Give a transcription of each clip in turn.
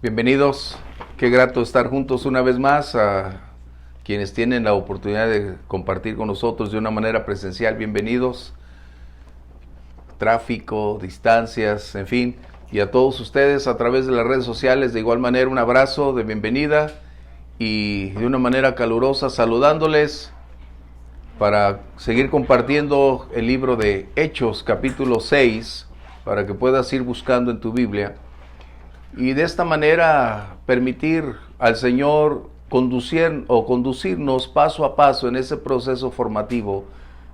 Bienvenidos, qué grato estar juntos una vez más. A quienes tienen la oportunidad de compartir con nosotros de una manera presencial, bienvenidos. Tráfico, distancias, en fin, y a todos ustedes a través de las redes sociales, de igual manera un abrazo de bienvenida y de una manera calurosa saludándoles para seguir compartiendo el libro de Hechos capítulo 6, para que puedas ir buscando en tu Biblia. Y de esta manera permitir al Señor conducirnos paso a paso en ese proceso formativo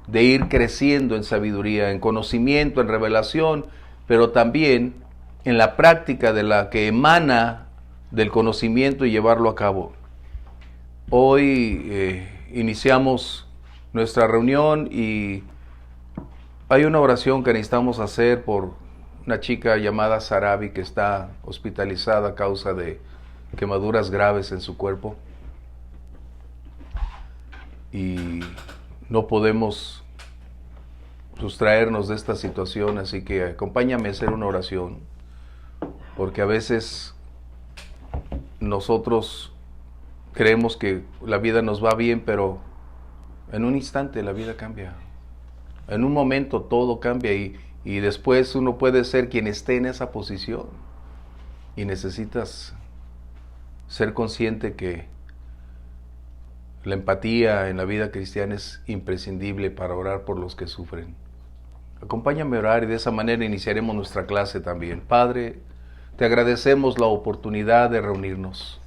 de ir creciendo en sabiduría, en conocimiento, en revelación, pero también en la práctica de la que emana del conocimiento y llevarlo a cabo. Hoy iniciamos nuestra reunión y hay una oración que necesitamos hacer por una chica llamada Sarabi que está hospitalizada a causa de quemaduras graves en su cuerpo. Y no podemos sustraernos de esta situación, así que acompáñame a hacer una oración, porque a veces nosotros creemos que la vida nos va bien, pero en un instante la vida cambia. En un momento todo cambia y después uno puede ser quien esté en esa posición. Y necesitas ser consciente que la empatía en la vida cristiana es imprescindible para orar por los que sufren. Acompáñame a orar y de esa manera iniciaremos nuestra clase también. Padre, te agradecemos la oportunidad de reunirnos.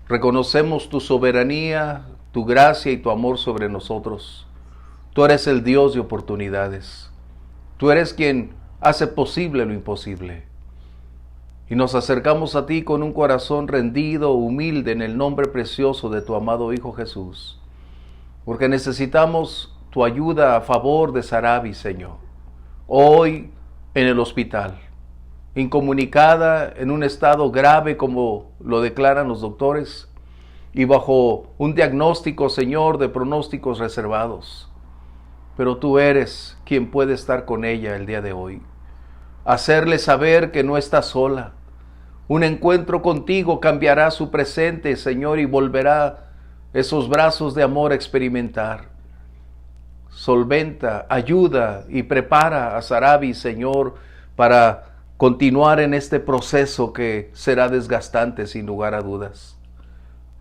Reconocemos tu soberanía, tu gracia y tu amor sobre nosotros. Tú eres el Dios de oportunidades. Tú eres quien hace posible lo imposible. Y nos acercamos a ti con un corazón rendido, humilde, en el nombre precioso de tu amado Hijo Jesús. Porque necesitamos tu ayuda a favor de Sarabi, Señor. Hoy en el hospital, incomunicada, en un estado grave como lo declaran los doctores, y bajo un diagnóstico, Señor, de pronósticos reservados. Pero tú eres quien puede estar con ella el día de hoy. Hacerle saber que no está sola. Un encuentro contigo cambiará su presente, Señor, y volverá esos brazos de amor a experimentar. Solventa, ayuda y prepara a Sarabi, Señor, para continuar en este proceso que será desgastante sin lugar a dudas.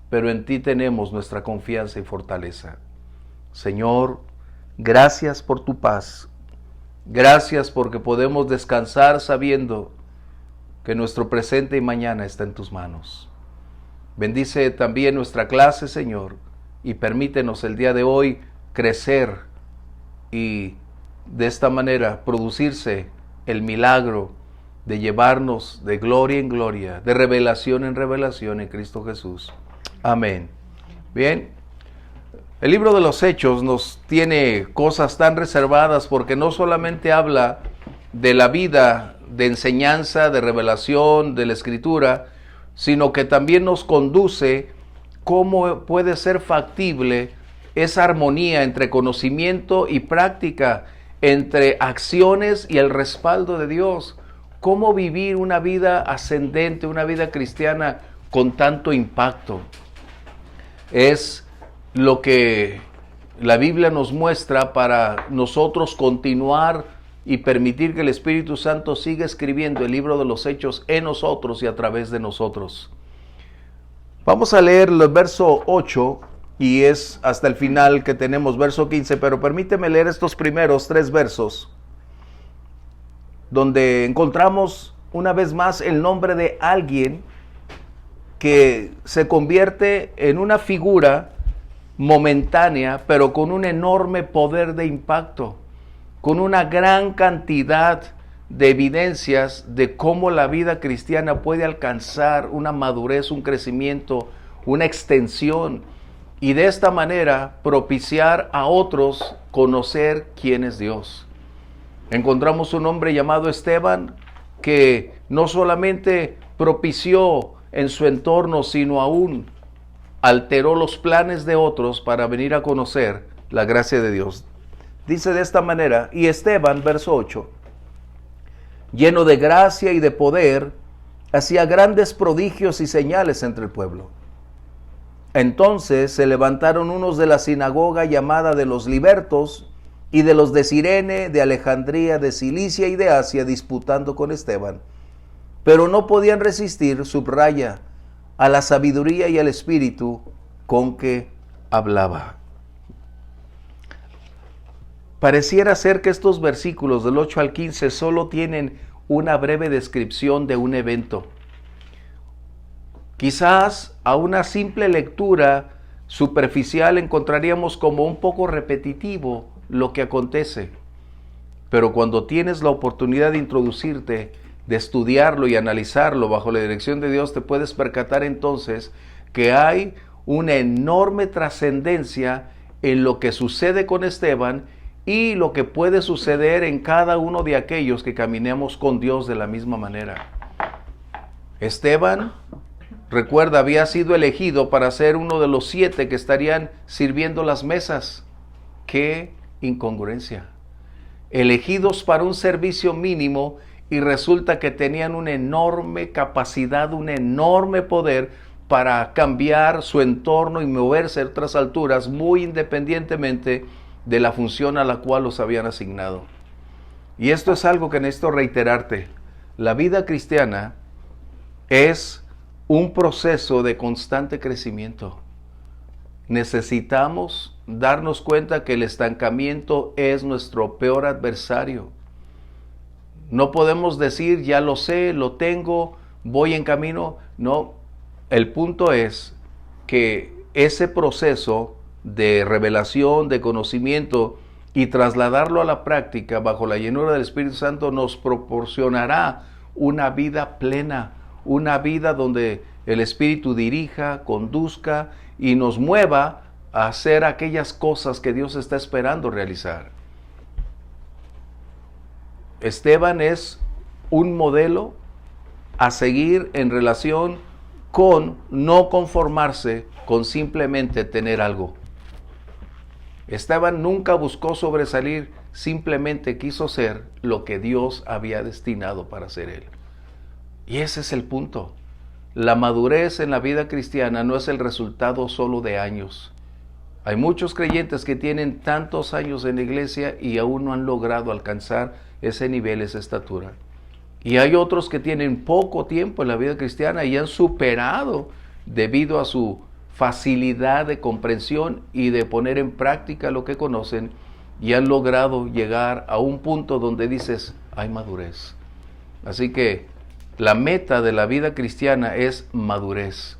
Pero en ti tenemos nuestra confianza y fortaleza. Señor, gracias por tu paz. Gracias porque podemos descansar sabiendo que nuestro presente y mañana está en tus manos. Bendice también nuestra clase, Señor, y permítenos el día de hoy crecer y de esta manera producirse el milagro de llevarnos de gloria en gloria, de revelación en revelación en Cristo Jesús. Amén. Bien. El libro de los Hechos nos tiene cosas tan reservadas porque no solamente habla de la vida de enseñanza, de revelación, de la Escritura, sino que también nos conduce cómo puede ser factible esa armonía entre conocimiento y práctica, entre acciones y el respaldo de Dios. Cómo vivir una vida ascendente, una vida cristiana con tanto impacto. Es lo que la Biblia nos muestra para nosotros continuar y permitir que el Espíritu Santo siga escribiendo el libro de los Hechos en nosotros y a través de nosotros. Vamos a leer el verso 8 y es hasta el final que tenemos verso 15, pero permíteme leer estos primeros 3 versos donde encontramos una vez más el nombre de alguien que se convierte en una figura momentánea, pero con un enorme poder de impacto, con una gran cantidad de evidencias de cómo la vida cristiana puede alcanzar una madurez, un crecimiento, una extensión, y de esta manera propiciar a otros conocer quién es Dios. Encontramos un hombre llamado Esteban que no solamente propició en su entorno, sino aún alteró los planes de otros para venir a conocer la gracia de Dios. Dice de esta manera, y Esteban, verso 8, lleno de gracia y de poder, hacía grandes prodigios y señales entre el pueblo. Entonces se levantaron unos de la sinagoga llamada de los libertos y de los de Cirene, de Alejandría, de Cilicia y de Asia, disputando con Esteban. Pero no podían resistir, subraya, a la sabiduría y al espíritu con que hablaba. Pareciera ser que estos versículos del 8 al 15 solo tienen una breve descripción de un evento. Quizás a una simple lectura superficial encontraríamos como un poco repetitivo lo que acontece. Pero cuando tienes la oportunidad de introducirte, de estudiarlo y analizarlo bajo la dirección de Dios, te puedes percatar entonces que hay una enorme trascendencia en lo que sucede con Esteban y lo que puede suceder en cada uno de aquellos que caminemos con Dios de la misma manera. Esteban, recuerda, había sido elegido para ser uno de los 7 que estarían sirviendo las mesas. ¡Qué incongruencia! Elegidos para un servicio mínimo y resulta que tenían una enorme capacidad, un enorme poder para cambiar su entorno y moverse a otras alturas muy independientemente de la función a la cual los habían asignado. Y esto es algo que necesito reiterarte. La vida cristiana es un proceso de constante crecimiento. Necesitamos darnos cuenta que el estancamiento es nuestro peor adversario. No podemos decir, ya lo sé, lo tengo, voy en camino. No, el punto es que ese proceso de revelación, de conocimiento y trasladarlo a la práctica bajo la llenura del Espíritu Santo nos proporcionará una vida plena, una vida donde el Espíritu dirija, conduzca y nos mueva a hacer aquellas cosas que Dios está esperando realizar. Esteban es un modelo a seguir en relación con no conformarse con simplemente tener algo. Esteban nunca buscó sobresalir, simplemente quiso ser lo que Dios había destinado para ser él. Y ese es el punto. La madurez en la vida cristiana no es el resultado solo de años. Hay muchos creyentes que tienen tantos años en la iglesia y aún no han logrado alcanzar ese nivel, esa estatura. Y hay otros que tienen poco tiempo en la vida cristiana y han superado debido a su facilidad de comprensión y de poner en práctica lo que conocen y han logrado llegar a un punto donde dices, hay madurez. Así que la meta de la vida cristiana es madurez.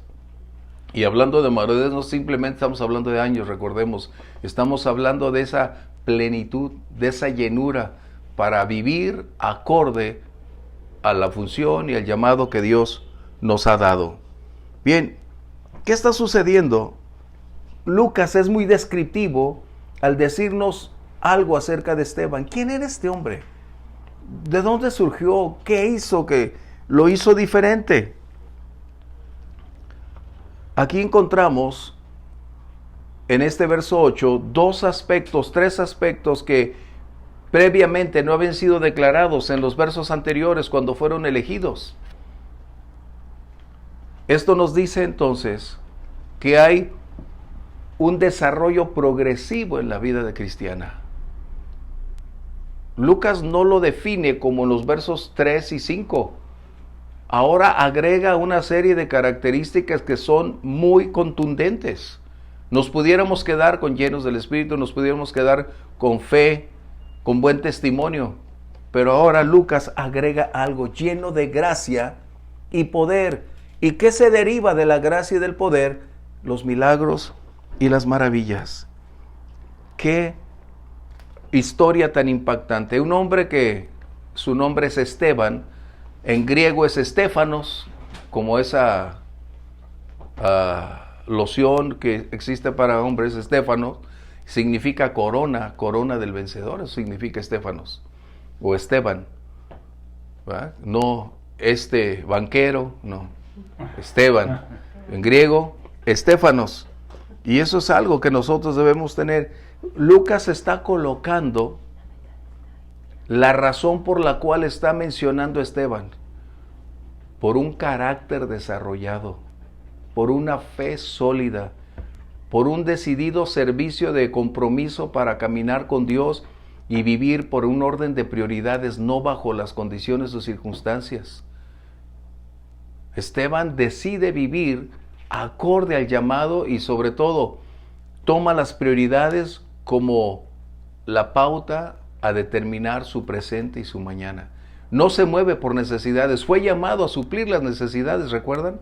Y hablando de madurez, no simplemente estamos hablando de años, recordemos, estamos hablando de esa plenitud, de esa llenura para vivir acorde a la función y al llamado que Dios nos ha dado. Bien, ¿qué está sucediendo? Lucas es muy descriptivo al decirnos algo acerca de Esteban. ¿Quién era este hombre? ¿De dónde surgió? ¿Qué hizo que lo hizo diferente? Aquí encontramos en este verso 8 tres aspectos que previamente no habían sido declarados en los versos anteriores cuando fueron elegidos. Esto nos dice entonces que hay un desarrollo progresivo en la vida de cristiana. Lucas no lo define como en los versos 3 y 5. Ahora agrega una serie de características que son muy contundentes. Nos pudiéramos quedar con llenos del Espíritu, nos pudiéramos quedar con fe, con buen testimonio. Pero ahora Lucas agrega algo lleno de gracia y poder. ¿Y qué se deriva de la gracia y del poder? Los milagros y las maravillas. Qué historia tan impactante. Un hombre que su nombre es Esteban, en griego es Estéfanos, como esa loción que existe para hombres, Estéfanos, significa corona, corona del vencedor, eso significa Estéfanos, o Esteban, ¿verdad? No este banquero, no, Esteban, en griego, Estéfanos, y eso es algo que nosotros debemos tener. Lucas está colocando la razón por la cual está mencionando a Esteban. por un carácter desarrollado, por una fe sólida, por un decidido servicio de compromiso para caminar con Dios y vivir por un orden de prioridades, no bajo las condiciones o circunstancias. Esteban decide vivir acorde al llamado y sobre todo toma las prioridades como la pauta a determinar su presente y su mañana. No se mueve por necesidades, fue llamado a suplir las necesidades, ¿recuerdan?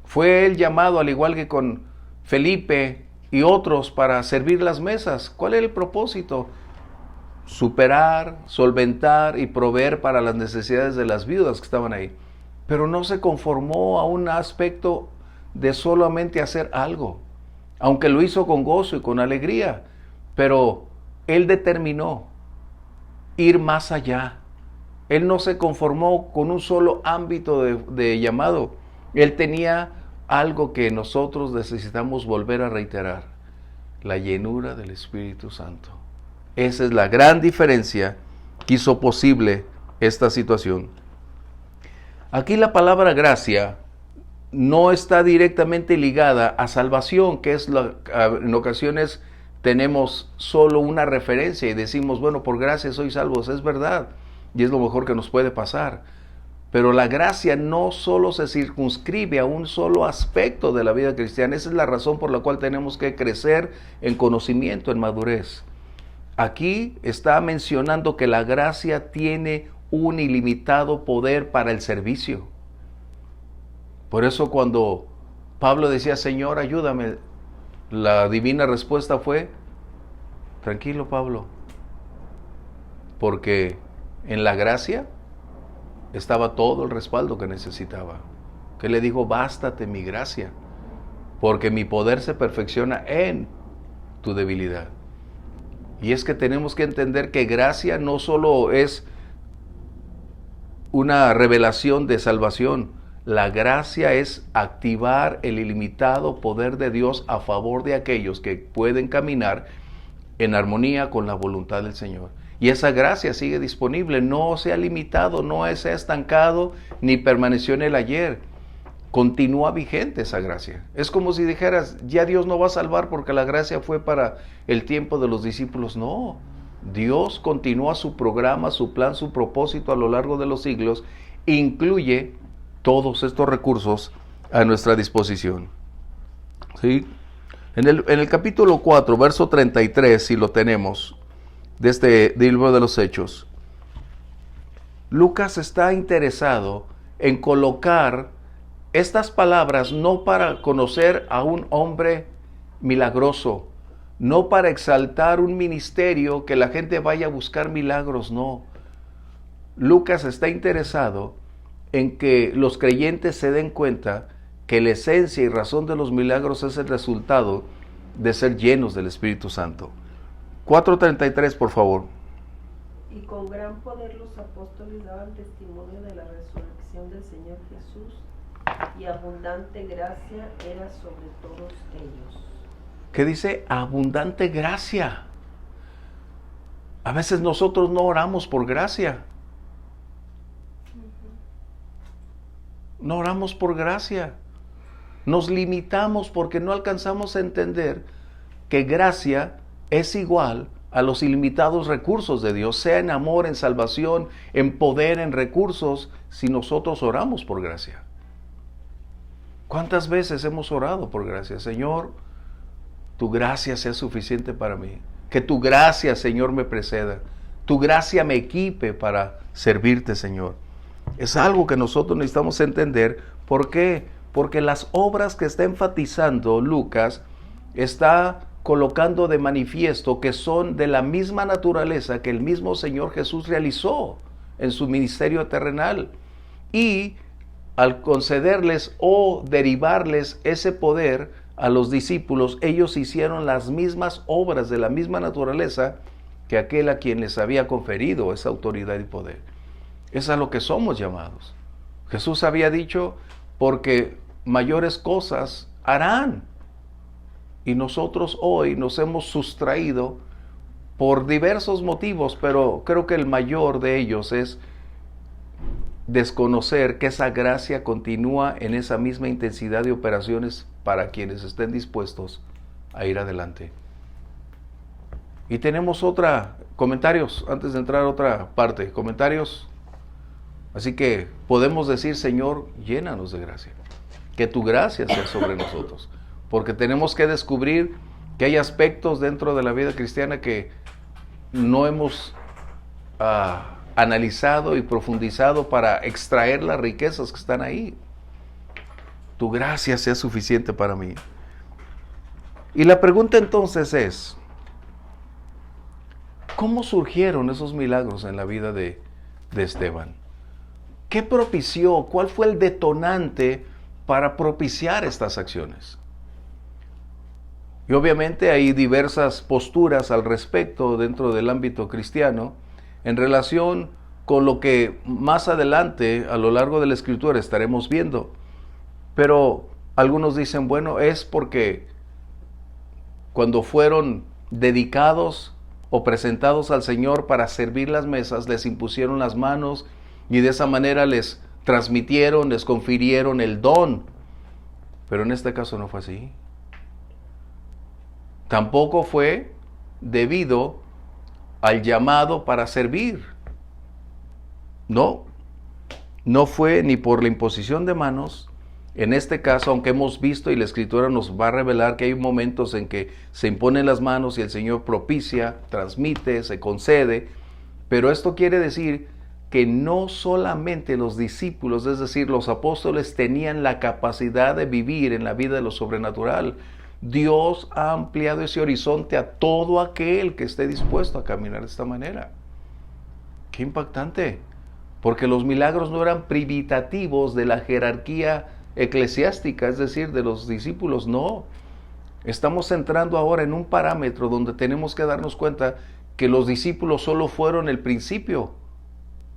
Fue él llamado, al igual que con Felipe y otros, para servir las mesas. ¿Cuál es el propósito? Superar, solventar y proveer para las necesidades de las viudas que estaban ahí. Pero no se conformó a un aspecto de solamente hacer algo, aunque lo hizo con gozo y con alegría, pero él determinó ir más allá. Él no se conformó con un solo ámbito de llamado. Él tenía algo que nosotros necesitamos volver a reiterar: la llenura del Espíritu Santo. Esa es la gran diferencia que hizo posible esta situación. Aquí la palabra gracia no está directamente ligada a salvación, que es en ocasiones tenemos solo una referencia y decimos, bueno, por gracia soy salvos. Es verdad, y es lo mejor que nos puede pasar. Pero la gracia no solo se circunscribe a un solo aspecto de la vida cristiana. Esa es la razón por la cual tenemos que crecer en conocimiento, en madurez. Aquí está mencionando que la gracia tiene un ilimitado poder para el servicio. Por eso cuando Pablo decía, Señor, ayúdame, la divina respuesta fue, tranquilo, Pablo, porque en la gracia estaba todo el respaldo que necesitaba. Que le dijo, bástate mi gracia, porque mi poder se perfecciona en tu debilidad. Y es que tenemos que entender que gracia no solo es una revelación de salvación. La gracia es activar el ilimitado poder de Dios a favor de aquellos que pueden caminar en armonía con la voluntad del Señor. Y esa gracia sigue disponible, no se ha limitado, no se ha estancado, ni permaneció en el ayer. Continúa vigente esa gracia. Es como si dijeras, ya Dios no va a salvar porque la gracia fue para el tiempo de los discípulos. No, Dios continúa su programa, su plan, su propósito a lo largo de los siglos, incluye todos estos recursos a nuestra disposición. ¿Sí? En el capítulo 4, verso 33, si lo tenemos, de este libro de los Hechos, Lucas está interesado en colocar estas palabras no para conocer a un hombre milagroso, no para exaltar un ministerio que la gente vaya a buscar milagros, no. Lucas está interesado en que los creyentes se den cuenta que la esencia y razón de los milagros es el resultado de ser llenos del Espíritu Santo. 4:33, por favor. Y con gran poder los apóstoles daban testimonio de la resurrección del Señor Jesús, y abundante gracia era sobre todos ellos. ¿Qué dice? Abundante gracia. A veces nosotros no oramos por gracia. No oramos por gracia. Nos limitamos porque no alcanzamos a entender que gracia es igual a los ilimitados recursos de Dios, sea en amor, en salvación, en poder, en recursos, si nosotros oramos por gracia. ¿Cuántas veces hemos orado por gracia? Señor, tu gracia sea suficiente para mí. Que tu gracia, Señor, me preceda. Tu gracia me equipe para servirte, Señor. Es algo que nosotros necesitamos entender. ¿Por qué? Porque las obras que está enfatizando Lucas está colocando de manifiesto que son de la misma naturaleza que el mismo Señor Jesús realizó en su ministerio terrenal. Y al concederles o derivarles ese poder a los discípulos, ellos hicieron las mismas obras de la misma naturaleza que aquel a quien les había conferido esa autoridad y poder. Es a lo que somos llamados. Jesús había dicho, porque mayores cosas harán. Y nosotros hoy nos hemos sustraído por diversos motivos, pero creo que el mayor de ellos es desconocer que esa gracia continúa en esa misma intensidad de operaciones para quienes estén dispuestos a ir adelante. Y tenemos comentarios, antes de entrar a otra parte, comentarios. Así que podemos decir, Señor, llénanos de gracia, que tu gracia sea sobre nosotros, porque tenemos que descubrir que hay aspectos dentro de la vida cristiana que no hemos analizado y profundizado para extraer las riquezas que están ahí. Tu gracia sea suficiente para mí. Y la pregunta entonces es, ¿cómo surgieron esos milagros en la vida de Esteban? ¿Qué propició? ¿Cuál fue el detonante para propiciar estas acciones? Y obviamente hay diversas posturas al respecto dentro del ámbito cristiano en relación con lo que más adelante a lo largo de la Escritura estaremos viendo. Pero algunos dicen, bueno, es porque cuando fueron dedicados o presentados al Señor para servir las mesas, les impusieron las manos y de esa manera les transmitieron, les confirieron el don. Pero en este caso no fue así. Tampoco fue debido al llamado para servir. No fue ni por la imposición de manos. En este caso, aunque hemos visto y la Escritura nos va a revelar que hay momentos en que se imponen las manos y el Señor propicia, transmite, se concede, pero esto quiere decir que no solamente los discípulos, es decir, los apóstoles, tenían la capacidad de vivir en la vida de lo sobrenatural. Dios ha ampliado ese horizonte a todo aquel que esté dispuesto a caminar de esta manera. ¡Qué impactante! Porque los milagros no eran privitativos de la jerarquía eclesiástica, es decir, de los discípulos, no. Estamos entrando ahora en un parámetro donde tenemos que darnos cuenta que los discípulos solo fueron el principio,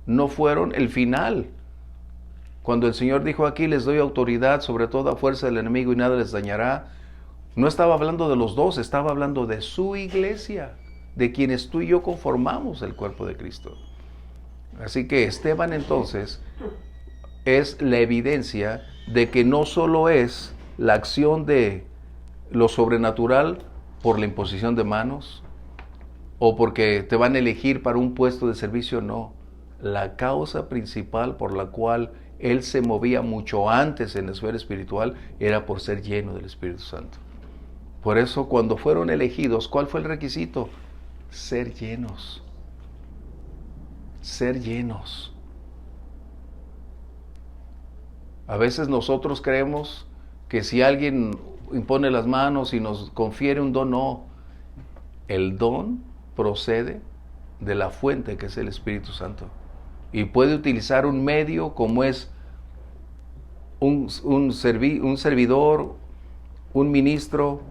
no fueron el final. Cuando el Señor dijo aquí, les doy autoridad sobre toda fuerza del enemigo y nada les dañará, no estaba hablando de los dos, estaba hablando de su iglesia, de quienes tú y yo conformamos el cuerpo de Cristo. Así que Esteban entonces es la evidencia de que no solo es la acción de lo sobrenatural por la imposición de manos o porque te van a elegir para un puesto de servicio, no. La causa principal por la cual él se movía mucho antes en la esfera espiritual era por ser lleno del Espíritu Santo. Por eso cuando fueron elegidos, ¿cuál fue el requisito? Ser llenos. Ser llenos. A veces nosotros creemos que si alguien impone las manos y nos confiere un don, no. El don procede de la fuente que es el Espíritu Santo. Y puede utilizar un medio como es un servidor, un ministro,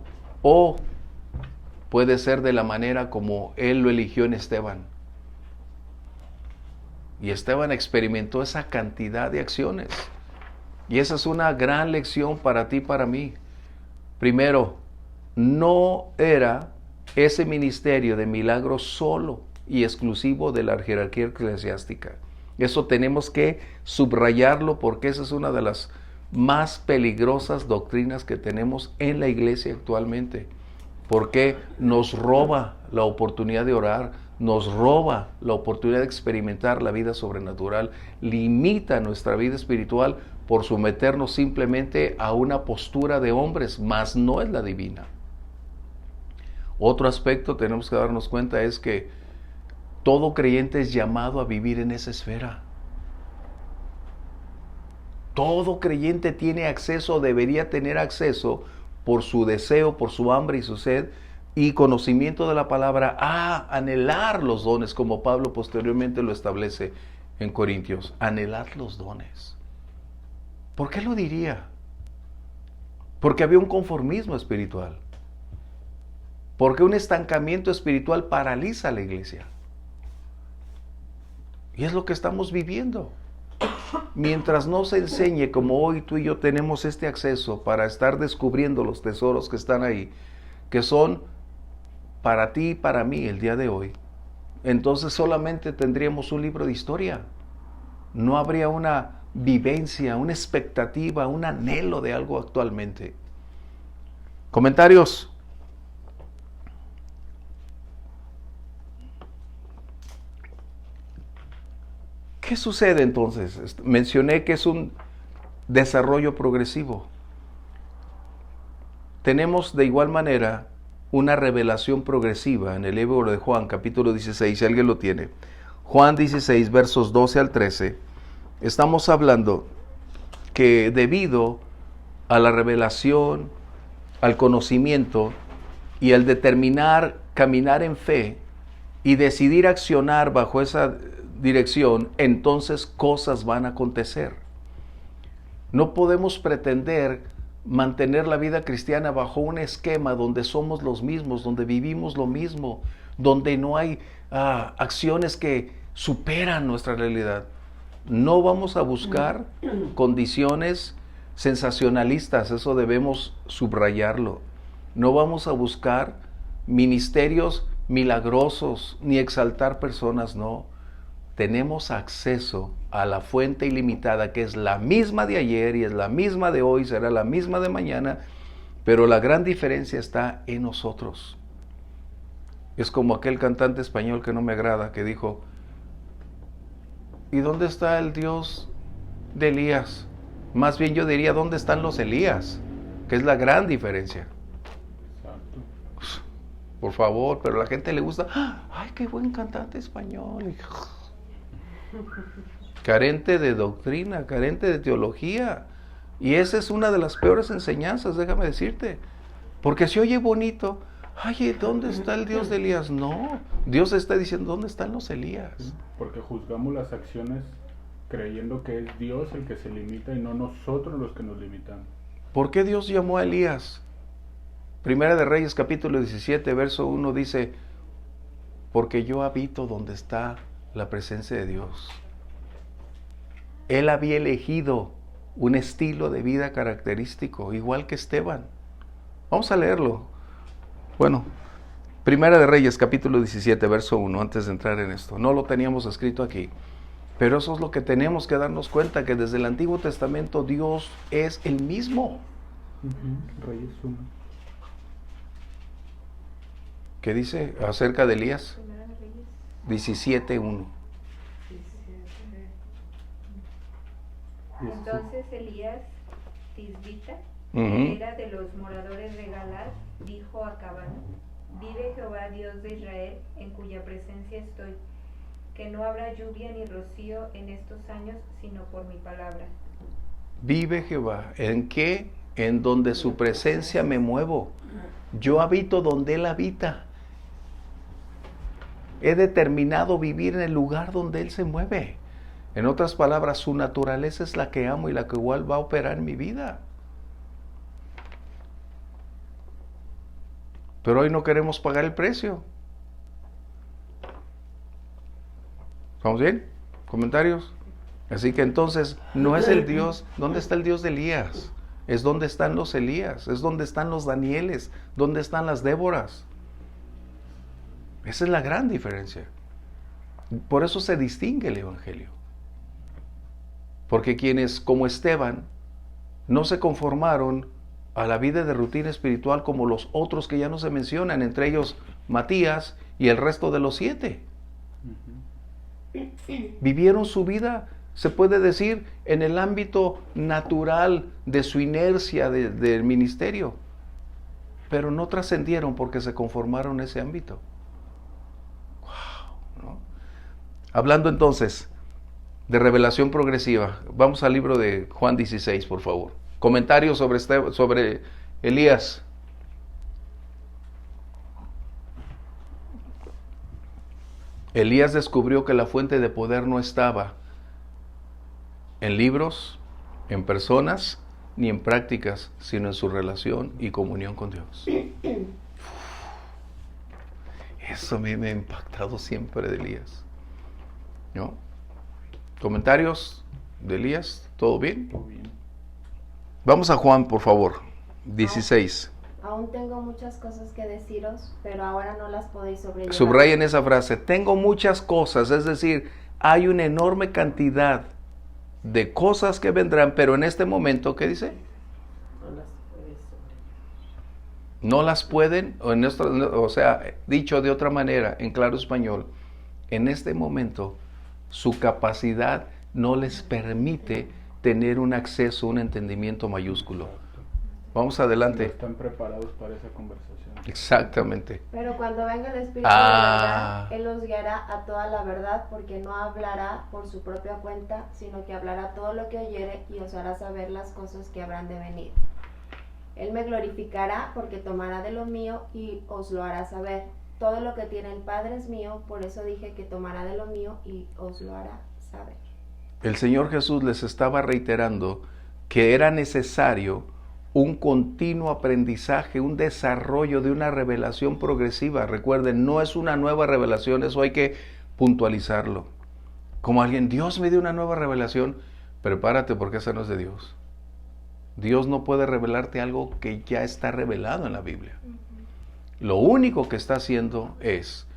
o puede ser de la manera como Él lo eligió en Esteban. Y Esteban experimentó esa cantidad de acciones. Y esa es una gran lección para ti y para mí. Primero, no era ese ministerio de milagros solo y exclusivo de la jerarquía eclesiástica. Eso tenemos que subrayarlo porque esa es una de las más peligrosas doctrinas que tenemos en la iglesia actualmente. Porque nos roba la oportunidad de orar, nos roba la oportunidad de experimentar la vida sobrenatural, limita nuestra vida espiritual por someternos simplemente a una postura de hombres, mas no es la divina. Otro aspecto tenemos que darnos cuenta es que todo creyente es llamado a vivir en esa esfera. Todo creyente tiene acceso, debería tener acceso por su deseo, por su hambre y su sed y conocimiento de la palabra a anhelar los dones, como Pablo posteriormente lo establece en Corintios. Anhelad los dones. ¿Por qué lo diría? Porque había un conformismo espiritual. Porque un estancamiento espiritual paraliza a la iglesia. Y es lo que estamos viviendo. Mientras no se enseñe, como hoy tú y yo tenemos este acceso para estar descubriendo los tesoros que están ahí, que son para ti y para mí el día de hoy, entonces solamente tendríamos un libro de historia. no habría una vivencia, una expectativa, un anhelo de algo actualmente. ¿Comentarios? ¿Qué sucede entonces? Mencioné que es un desarrollo progresivo. Tenemos de igual manera una revelación progresiva en el libro de Juan, capítulo 16, si alguien lo tiene. Juan 16, versos 12 al 13. Estamos hablando que debido a la revelación, al conocimiento y al determinar caminar en fe y decidir accionar bajo esa dirección, entonces cosas van a acontecer. No podemos pretender mantener la vida cristiana bajo un esquema donde somos los mismos, donde vivimos lo mismo, donde no hay acciones que superan nuestra realidad. No vamos a buscar condiciones sensacionalistas, eso debemos subrayarlo. No vamos a buscar ministerios milagrosos ni exaltar personas, no. Tenemos acceso a la fuente ilimitada que es la misma de ayer y es la misma de hoy, será la misma de mañana, pero la gran diferencia está en nosotros. Es como aquel cantante español que no me agrada, que dijo, ¿y dónde está el Dios de Elías? Más bien yo diría, ¿dónde están los Elías? Que es la gran diferencia. Por favor, pero a la gente le gusta, ¡ay, qué buen cantante español! Carente de doctrina, carente de teología. Y esa es una de las peores enseñanzas, déjame decirte. Porque se oye bonito, ¡ay, ¿dónde está el Dios de Elías? No, Dios está diciendo, ¿dónde están los Elías? Porque juzgamos las acciones creyendo que es Dios el que se limita y no nosotros los que nos limitamos. ¿Por qué Dios llamó a Elías? Primera de Reyes, capítulo 17, verso 1 dice, porque yo habito donde está la presencia de Dios. Él había elegido un estilo de vida característico, igual que Esteban. Vamos a leerlo. Bueno, Primera de Reyes, capítulo 17, verso 1, antes de entrar en esto. No lo teníamos escrito aquí, pero eso es lo que tenemos que darnos cuenta, que desde el Antiguo Testamento Dios es el mismo. Reyes 1. ¿Qué dice acerca de Elías? 17:1. Entonces Elías Tisbita, era de los moradores de Galaad, dijo a Cabán, vive Jehová Dios de Israel, en cuya presencia estoy, que no habrá lluvia ni rocío en estos años, sino por mi palabra. Vive Jehová, ¿en qué? En donde su presencia me muevo. Yo habito donde Él habita. He determinado vivir en el lugar donde Él se mueve. En otras palabras, su naturaleza es la que amo y la que igual va a operar en mi vida. Pero hoy no queremos pagar el precio. ¿Estamos bien? ¿Comentarios? Así que entonces, no es el Dios. ¿Dónde está el Dios de Elías? Es donde están los Elías, es donde están los Danieles, donde están las Déboras. Esa es la gran diferencia. Por eso se distingue el Evangelio. Porque quienes, como Esteban, no se conformaron a la vida de rutina espiritual como los otros que ya no se mencionan, entre ellos Matías y el resto de los 7. Vivieron su vida, se puede decir, en el ámbito natural de su inercia del ministerio, pero no trascendieron porque se conformaron a ese ámbito. Wow, ¿no? Hablando entonces de revelación progresiva, vamos al libro de Juan 16, por favor. Comentarios sobre Elías. Elías descubrió que la fuente de poder no estaba en libros, en personas, ni en prácticas, sino en su relación y comunión con Dios. Eso a mí me ha impactado siempre de Elías, ¿no? ¿Comentarios de Elías? ¿Todo bien? Todo bien. Vamos a Juan, por favor, 16. Aún tengo muchas cosas que deciros, pero ahora no las podéis Subrayen esa frase, tengo muchas cosas, es decir, hay una enorme cantidad de cosas que vendrán, pero en este momento, ¿qué dice? No las puedes sobrellevar. No las pueden, o sea, dicho de otra manera, en claro español, en este momento su capacidad no les permite tener un acceso, un entendimiento mayúsculo. Vamos No adelante. están preparados para esa conversación. Exactamente. Pero cuando venga el Espíritu de verdad, Él los guiará a toda la verdad, porque no hablará por su propia cuenta, sino que hablará todo lo que oyere y os hará saber las cosas que habrán de venir. Él me glorificará porque tomará de lo mío y os lo hará saber. Todo lo que tiene el Padre es mío, por eso dije que tomará de lo mío y os lo hará saber. El Señor Jesús les estaba reiterando que era necesario un continuo aprendizaje, un desarrollo de una revelación progresiva. Recuerden, no es una nueva revelación, eso hay que puntualizarlo. Como alguien, Dios me dio una nueva revelación, prepárate porque esa no es de Dios. Dios no puede revelarte algo que ya está revelado en la Biblia. Lo único que está haciendo es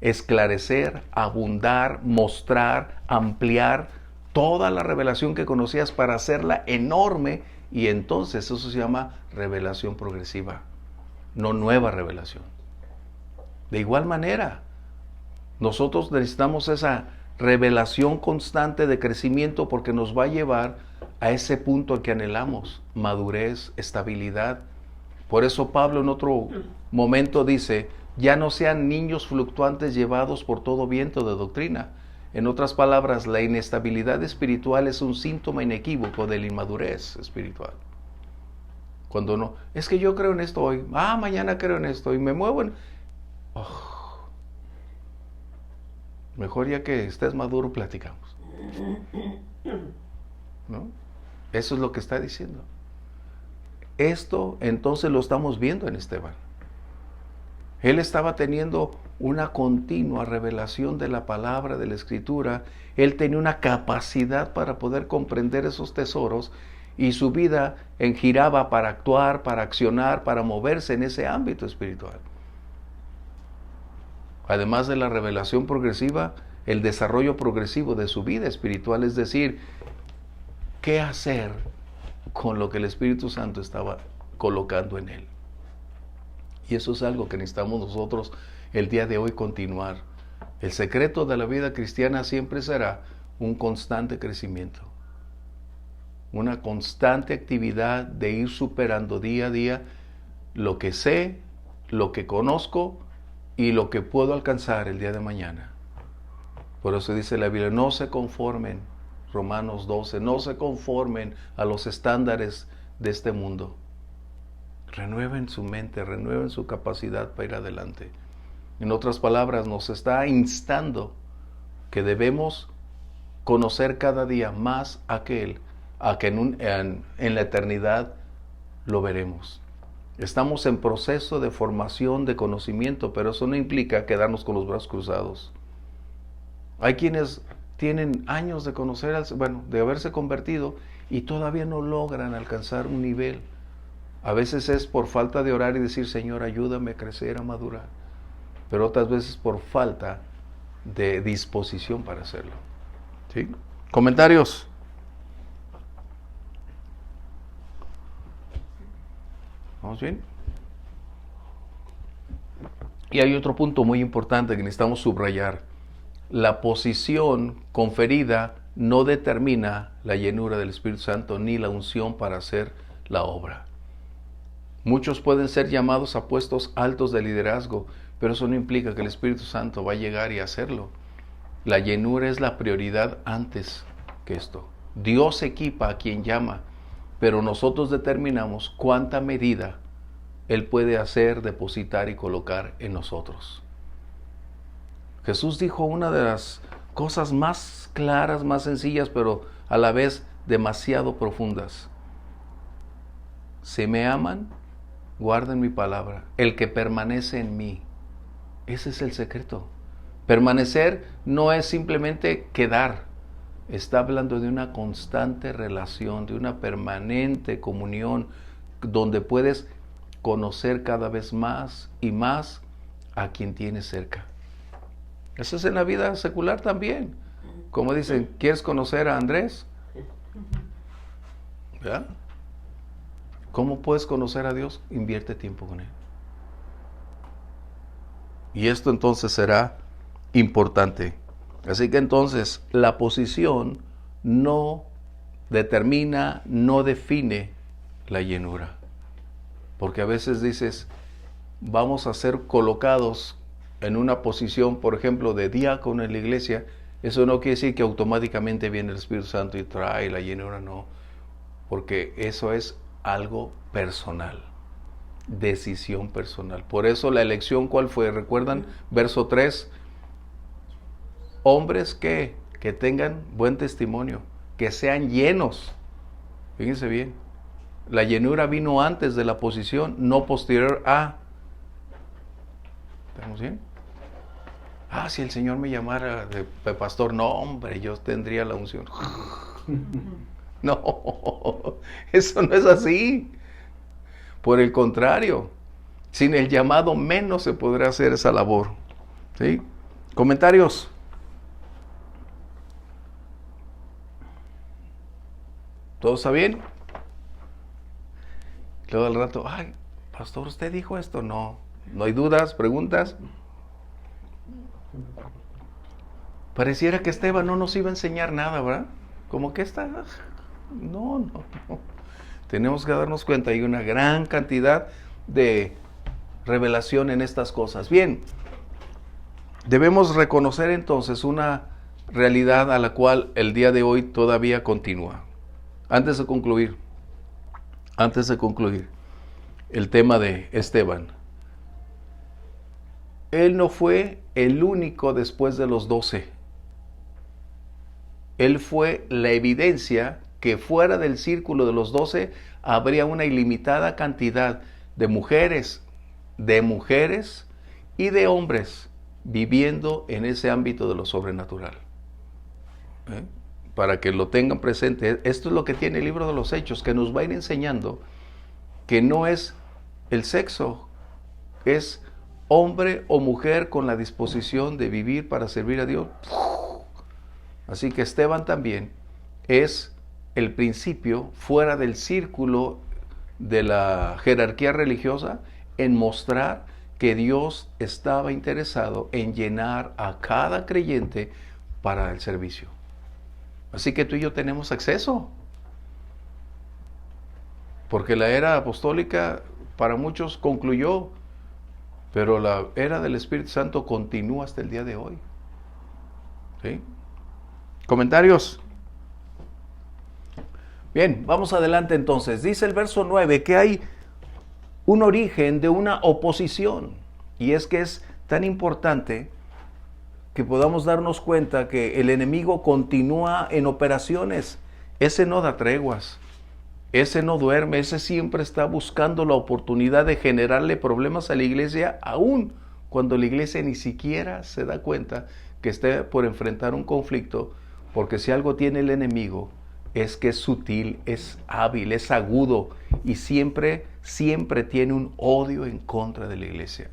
esclarecer, abundar, mostrar, ampliar toda la revelación que conocías para hacerla enorme, y entonces eso se llama revelación progresiva, no nueva revelación. De igual manera, nosotros necesitamos esa revelación constante de crecimiento porque nos va a llevar a ese punto al que anhelamos, madurez, estabilidad. Por eso Pablo en otro momento dice, ya no sean niños fluctuantes llevados por todo viento de doctrina. En otras palabras, la inestabilidad espiritual es un síntoma inequívoco de la inmadurez espiritual. Cuando no, es que yo creo en esto hoy, mañana creo en esto y me muevo en... Mejor ya que estés maduro platicamos. ¿No? Eso es lo que está diciendo. Esto entonces lo estamos viendo en Esteban. Él estaba teniendo una continua revelación de la palabra, de la escritura. Él tenía una capacidad para poder comprender esos tesoros y su vida giraba para actuar, para accionar, para moverse en ese ámbito espiritual. Además de la revelación progresiva, el desarrollo progresivo de su vida espiritual, es decir, qué hacer con lo que el Espíritu Santo estaba colocando en él. Y eso es algo que necesitamos nosotros el día de hoy continuar. El secreto de la vida cristiana siempre será un constante crecimiento, una constante actividad de ir superando día a día lo que sé, lo que conozco y lo que puedo alcanzar el día de mañana. Por eso dice la Biblia, no se conformen, Romanos 12, no se conformen a los estándares de este mundo. Renueven su mente, renueven su capacidad para ir adelante. En otras palabras, nos está instando que debemos conocer cada día más a que en la eternidad lo veremos. Estamos en proceso de formación, de conocimiento, pero eso no implica quedarnos con los brazos cruzados. Hay quienes tienen años de conocer, de haberse convertido y todavía no logran alcanzar un nivel. A veces es por falta de orar y decir, Señor, ayúdame a crecer, a madurar. Pero otras veces por falta de disposición para hacerlo. ¿Sí? ¿Comentarios? ¿Vamos bien? Y hay otro punto muy importante que necesitamos subrayar. La posición conferida no determina la llenura del Espíritu Santo ni la unción para hacer la obra. Muchos pueden ser llamados a puestos altos de liderazgo, pero eso no implica que el Espíritu Santo va a llegar y hacerlo. La llenura es la prioridad antes que esto. Dios equipa a quien llama, pero nosotros determinamos cuánta medida Él puede hacer, depositar y colocar en nosotros. Jesús dijo una de las cosas más claras, más sencillas, pero a la vez demasiado profundas. Si me aman, guarden mi palabra. El que permanece en mí. Ese es el secreto. Permanecer no es simplemente quedar. Está hablando de una constante relación, de una permanente comunión, donde puedes conocer cada vez más y más a quien tienes cerca. Eso es en la vida secular también. Como dicen, ¿quieres conocer a Andrés? ¿verdad? ¿Cómo puedes conocer a Dios? Invierte tiempo con Él. Y esto entonces será importante. Así que entonces la posición no determina, no define la llenura. Porque a veces dices, vamos a ser colocados en una posición, por ejemplo, de diácono en la iglesia. Eso no quiere decir que automáticamente viene el Espíritu Santo y trae la llenura, no. Porque eso es algo personal. Decisión personal. Por eso la elección, ¿cuál fue? ¿Recuerdan? Verso 3. Hombres que tengan buen testimonio, que sean llenos. Fíjense bien. La llenura vino antes de la posición, no posterior a. ¿Estamos bien? Si el Señor me llamara de pastor, no, hombre, yo tendría la unción. No, eso no es así. Por el contrario, sin el llamado menos se podrá hacer esa labor. ¿Sí? ¿Comentarios? ¿Todo está bien? Luego al rato, pastor, ¿usted dijo esto? No hay dudas, preguntas. Pareciera que Esteban no nos iba a enseñar nada, ¿verdad? Como que está... No. Tenemos que darnos cuenta, hay una gran cantidad de revelación en estas cosas. Bien, debemos reconocer entonces una realidad a la cual el día de hoy todavía continúa. Antes de concluir el tema de Esteban, él no fue el único después de los 12. Él fue la evidencia que fuera del círculo de los 12 habría una ilimitada cantidad de mujeres y de hombres viviendo en ese ámbito de lo sobrenatural. Para que lo tengan presente, esto es lo que tiene el libro de los Hechos, que nos va a ir enseñando que no es el sexo, es hombre o mujer con la disposición de vivir para servir a Dios. Así que Esteban también es el principio fuera del círculo de la jerarquía religiosa en mostrar que Dios estaba interesado en llenar a cada creyente para el servicio. Así que tú y yo tenemos acceso. Porque la era apostólica para muchos concluyó, pero la era del Espíritu Santo continúa hasta el día de hoy. ¿Sí? ¿Comentarios? Bien, vamos adelante entonces. Dice el verso 9 que hay un origen de una oposición. Y es que es tan importante que podamos darnos cuenta que el enemigo continúa en operaciones. Ese no da treguas. Ese no duerme. Ese siempre está buscando la oportunidad de generarle problemas a la iglesia, aun cuando la iglesia ni siquiera se da cuenta que esté por enfrentar un conflicto. Porque si algo tiene el enemigo, es que es sutil, es hábil, es agudo y siempre tiene un odio en contra de la iglesia.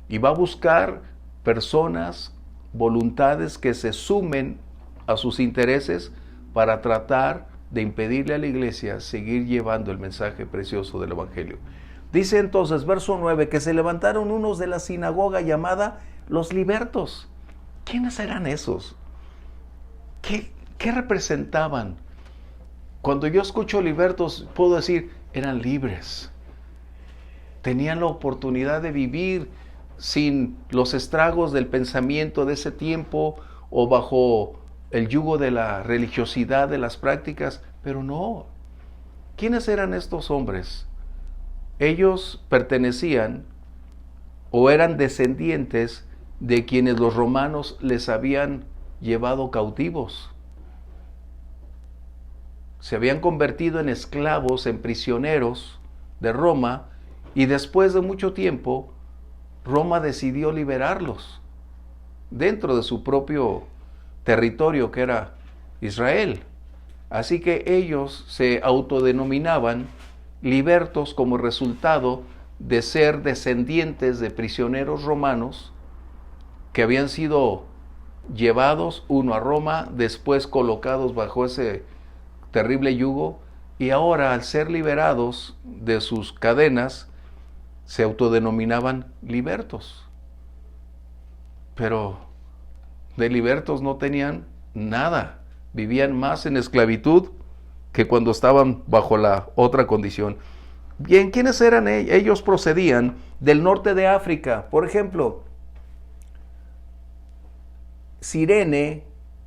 Y va a buscar personas, voluntades que se sumen a sus intereses para tratar de impedirle a la iglesia seguir llevando el mensaje precioso del Evangelio. Dice entonces, verso 9, que se levantaron unos de la sinagoga llamada los libertos. ¿Quiénes eran esos? ¿Qué representaban? Cuando yo escucho libertos, puedo decir, eran libres. Tenían la oportunidad de vivir sin los estragos del pensamiento de ese tiempo o bajo el yugo de la religiosidad de las prácticas, pero no. ¿Quiénes eran estos hombres? Ellos pertenecían o eran descendientes de quienes los romanos les habían llevado cautivos. Se habían convertido en esclavos, en prisioneros de Roma, y después de mucho tiempo, Roma decidió liberarlos dentro de su propio territorio que era Israel. Así que ellos se autodenominaban libertos como resultado de ser descendientes de prisioneros romanos que habían sido llevados uno a Roma, después colocados bajo ese terrible yugo, y ahora al ser liberados de sus cadenas, se autodenominaban libertos. Pero de libertos no tenían nada, vivían más en esclavitud que cuando estaban bajo la otra condición. Bien, ¿quiénes eran ellos? Ellos procedían del norte de África. Por ejemplo, Cirene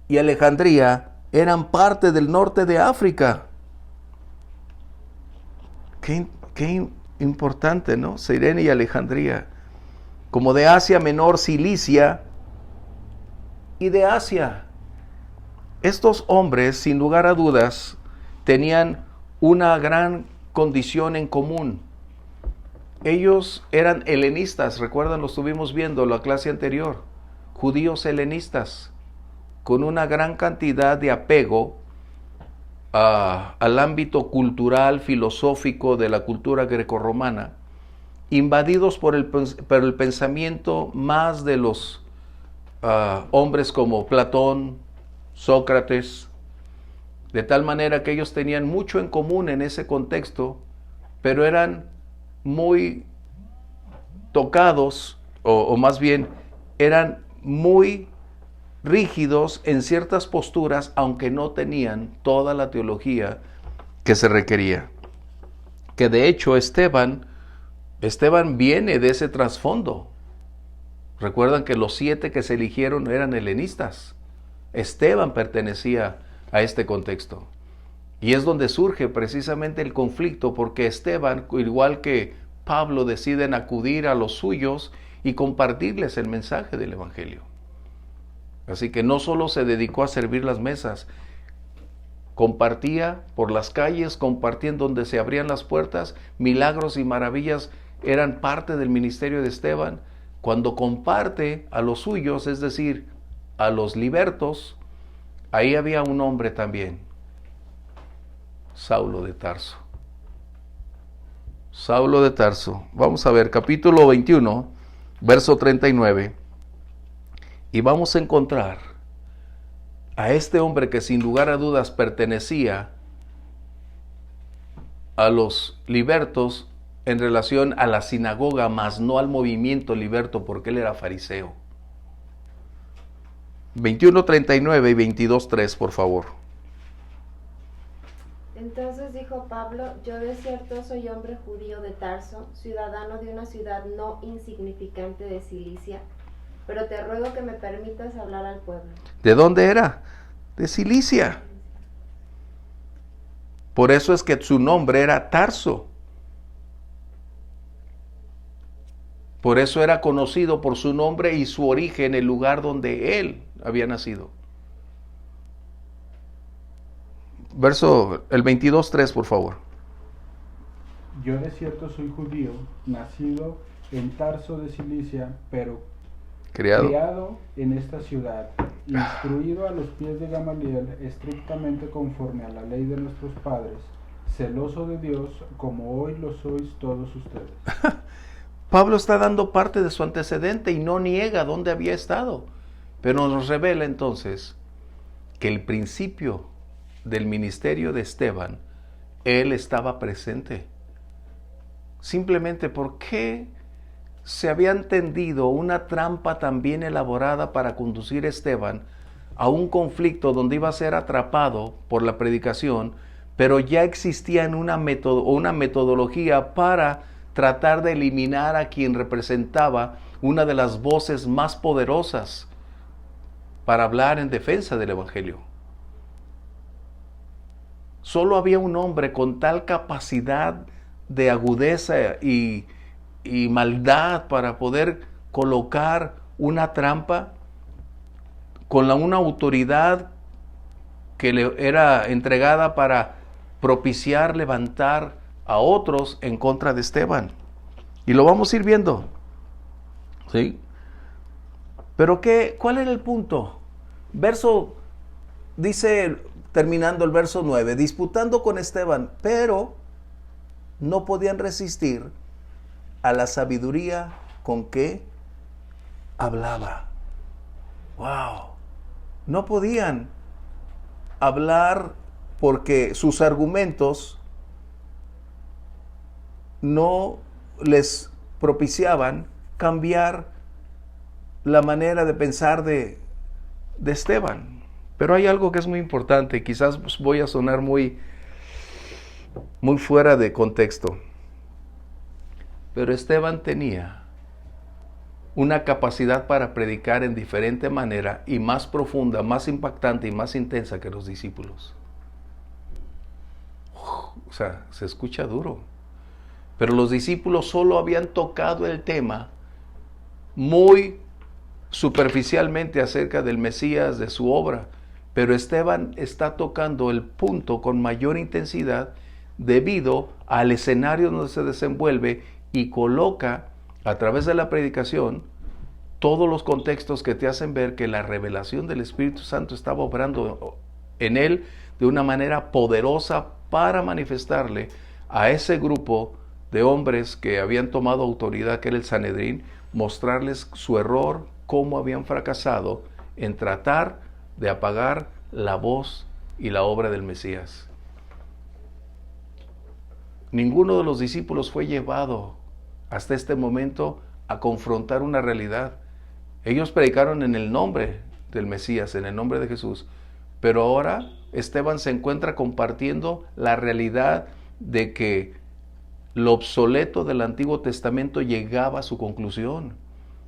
y Alejandría eran parte del norte de África. Qué importante, ¿no? Cirene y Alejandría. Como de Asia Menor, Cilicia y de Asia. Estos hombres, sin lugar a dudas, tenían una gran condición en común. Ellos eran helenistas, recuerdan, lo estuvimos viendo en la clase anterior, judíos helenistas, con una gran cantidad de apego al ámbito cultural, filosófico de la cultura grecorromana, invadidos por el pensamiento más de los hombres como Platón, Sócrates, de tal manera que ellos tenían mucho en común en ese contexto, pero eran muy tocados, o más bien eran muy rígidos en ciertas posturas, aunque no tenían toda la teología que se requería. Que de hecho Esteban viene de ese trasfondo. Recuerdan que los 7 que se eligieron eran helenistas. Esteban pertenecía a este contexto. Y es donde surge precisamente el conflicto, porque Esteban, igual que Pablo, deciden acudir a los suyos y compartirles el mensaje del Evangelio. Así que no solo se dedicó a servir las mesas, compartía por las calles, compartía en donde se abrían las puertas, milagros y maravillas eran parte del ministerio de Esteban. Cuando comparte a los suyos, es decir, a los libertos, ahí había un hombre también, Saulo de Tarso. Saulo de Tarso. Vamos a ver, capítulo 21, verso 39. Y vamos a encontrar a este hombre que sin lugar a dudas pertenecía a los libertos en relación a la sinagoga, mas no al movimiento liberto, porque él era fariseo. 21:39 y 22:3, por favor. Entonces dijo Pablo: yo de cierto soy hombre judío de Tarso, ciudadano de una ciudad no insignificante de Cilicia, pero te ruego que me permitas hablar al pueblo. ¿De dónde era? De Cilicia. Por eso es que su nombre era Tarso. Por eso era conocido por su nombre y su origen, el lugar donde él había nacido. El 22:3, por favor. Yo de cierto soy judío, nacido en Tarso de Cilicia, pero criado en esta ciudad, instruido a los pies de Gamaliel, estrictamente conforme a la ley de nuestros padres, celoso de Dios, como hoy lo sois todos ustedes. Pablo está dando parte de su antecedente y no niega dónde había estado, pero nos revela entonces que el principio del ministerio de Esteban, él estaba presente. Simplemente porque se había tendido una trampa tan bien elaborada para conducir a Esteban a un conflicto donde iba a ser atrapado por la predicación, pero ya existía una metodología para tratar de eliminar a quien representaba una de las voces más poderosas para hablar en defensa del Evangelio. Solo había un hombre con tal capacidad de agudeza y maldad para poder colocar una trampa con una autoridad que le era entregada para propiciar, levantar a otros en contra de Esteban. Y lo vamos a ir viendo. ¿Sí? Pero ¿cuál era el punto? Dice, terminando el verso 9, disputando con Esteban, pero no podían resistir a la sabiduría con que hablaba. ¡Wow! No podían hablar porque sus argumentos no les propiciaban cambiar la manera de pensar de Esteban. Pero hay algo que es muy importante, y quizás voy a sonar muy fuera de contexto. Pero Esteban tenía una capacidad para predicar en diferente manera y más profunda, más impactante y más intensa que los discípulos. O sea, se escucha duro. Pero los discípulos solo habían tocado el tema muy superficialmente acerca del Mesías, de su obra. Pero Esteban está tocando el punto con mayor intensidad debido al escenario donde se desenvuelve y coloca a través de la predicación todos los contextos que te hacen ver que la revelación del Espíritu Santo estaba obrando en él de una manera poderosa para manifestarle a ese grupo de hombres que habían tomado autoridad, que era el Sanedrín, mostrarles su error, cómo habían fracasado en tratar de apagar la voz y la obra del Mesías. Ninguno de los discípulos fue llevado hasta este momento a confrontar una realidad. Ellos predicaron en el nombre del Mesías, en el nombre de Jesús, pero ahora Esteban se encuentra compartiendo la realidad de que lo obsoleto del Antiguo Testamento llegaba a su conclusión,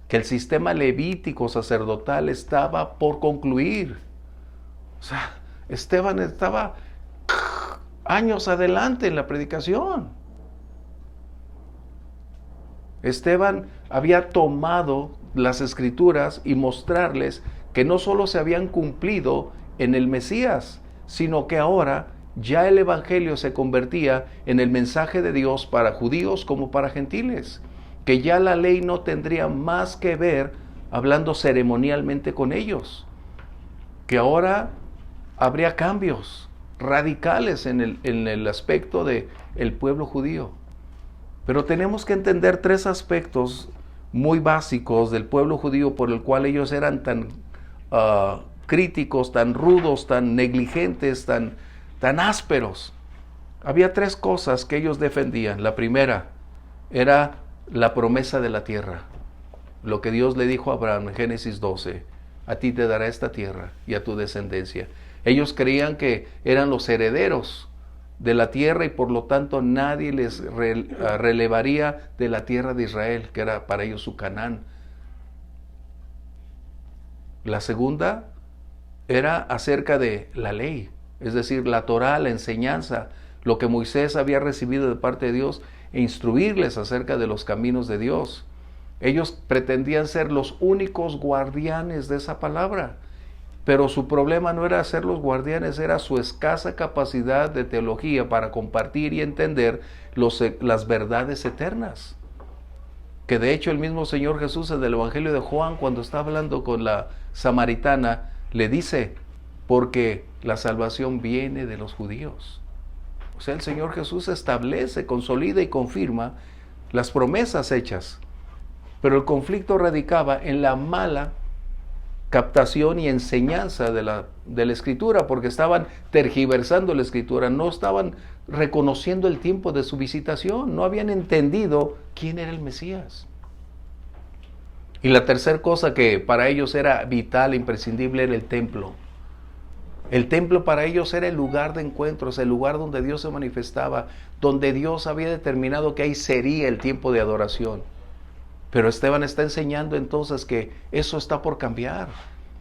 que el sistema levítico sacerdotal estaba por concluir. O sea, Esteban estaba años adelante en la predicación. Esteban había tomado las Escrituras y mostrarles que no solo se habían cumplido en el Mesías, sino que ahora ya el Evangelio se convertía en el mensaje de Dios para judíos como para gentiles, que ya la ley no tendría más que ver hablando ceremonialmente con ellos, que ahora habría cambios radicales en el aspecto del pueblo judío. Pero tenemos que entender tres aspectos muy básicos del pueblo judío por el cual ellos eran tan críticos, tan rudos, tan negligentes, tan ásperos. Había tres cosas que ellos defendían. La primera era la promesa de la tierra. Lo que Dios le dijo a Abraham en Génesis 12, a ti te dará esta tierra y a tu descendencia. Ellos creían que eran los herederos de la tierra y por lo tanto nadie les relevaría de la tierra de Israel, que era para ellos su Canaán. La segunda era acerca de la ley, es decir, la Torá, la enseñanza, lo que Moisés había recibido de parte de Dios, e instruirles acerca de los caminos de Dios. Ellos pretendían ser los únicos guardianes de esa palabra, pero su problema no era ser los guardianes, era su escasa capacidad de teología para compartir y entender las verdades eternas. Que de hecho el mismo Señor Jesús en el Evangelio de Juan, cuando está hablando con la samaritana, le dice, porque la salvación viene de los judíos. O sea, el Señor Jesús establece, consolida y confirma las promesas hechas. Pero el conflicto radicaba en la mala captación y enseñanza de la Escritura, porque estaban tergiversando la Escritura, no estaban reconociendo el tiempo de su visitación, no habían entendido quién era el Mesías. Y la tercera cosa que para ellos era vital, imprescindible, era el templo. El templo para ellos era el lugar de encuentros, el lugar donde Dios se manifestaba, donde Dios había determinado que ahí sería el tiempo de adoración. Pero Esteban está enseñando entonces que eso está por cambiar,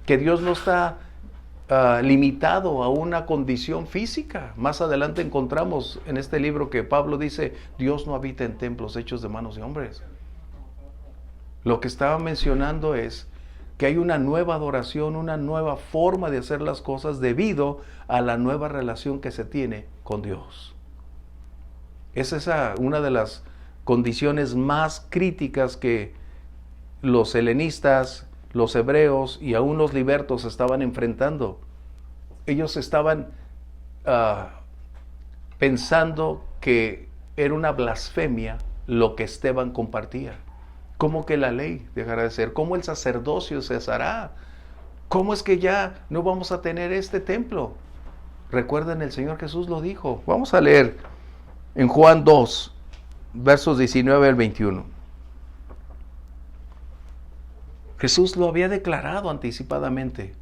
que Dios no está limitado a una condición física. Más adelante encontramos en este libro que Pablo dice, Dios no habita en templos hechos de manos de hombres. Lo que estaba mencionando es que hay una nueva adoración, una nueva forma de hacer las cosas debido a la nueva relación que se tiene con Dios. Es esa una de las condiciones más críticas que los helenistas, los hebreos y aún los libertos estaban enfrentando. Ellos estaban pensando que era una blasfemia lo que Esteban compartía. ¿Cómo que la ley dejará de ser? ¿Cómo el sacerdocio cesará? ¿Cómo es que ya no vamos a tener este templo? Recuerden, el Señor Jesús lo dijo. Vamos a leer en Juan 2, versos 19 al 21. Jesús lo había declarado anticipadamente.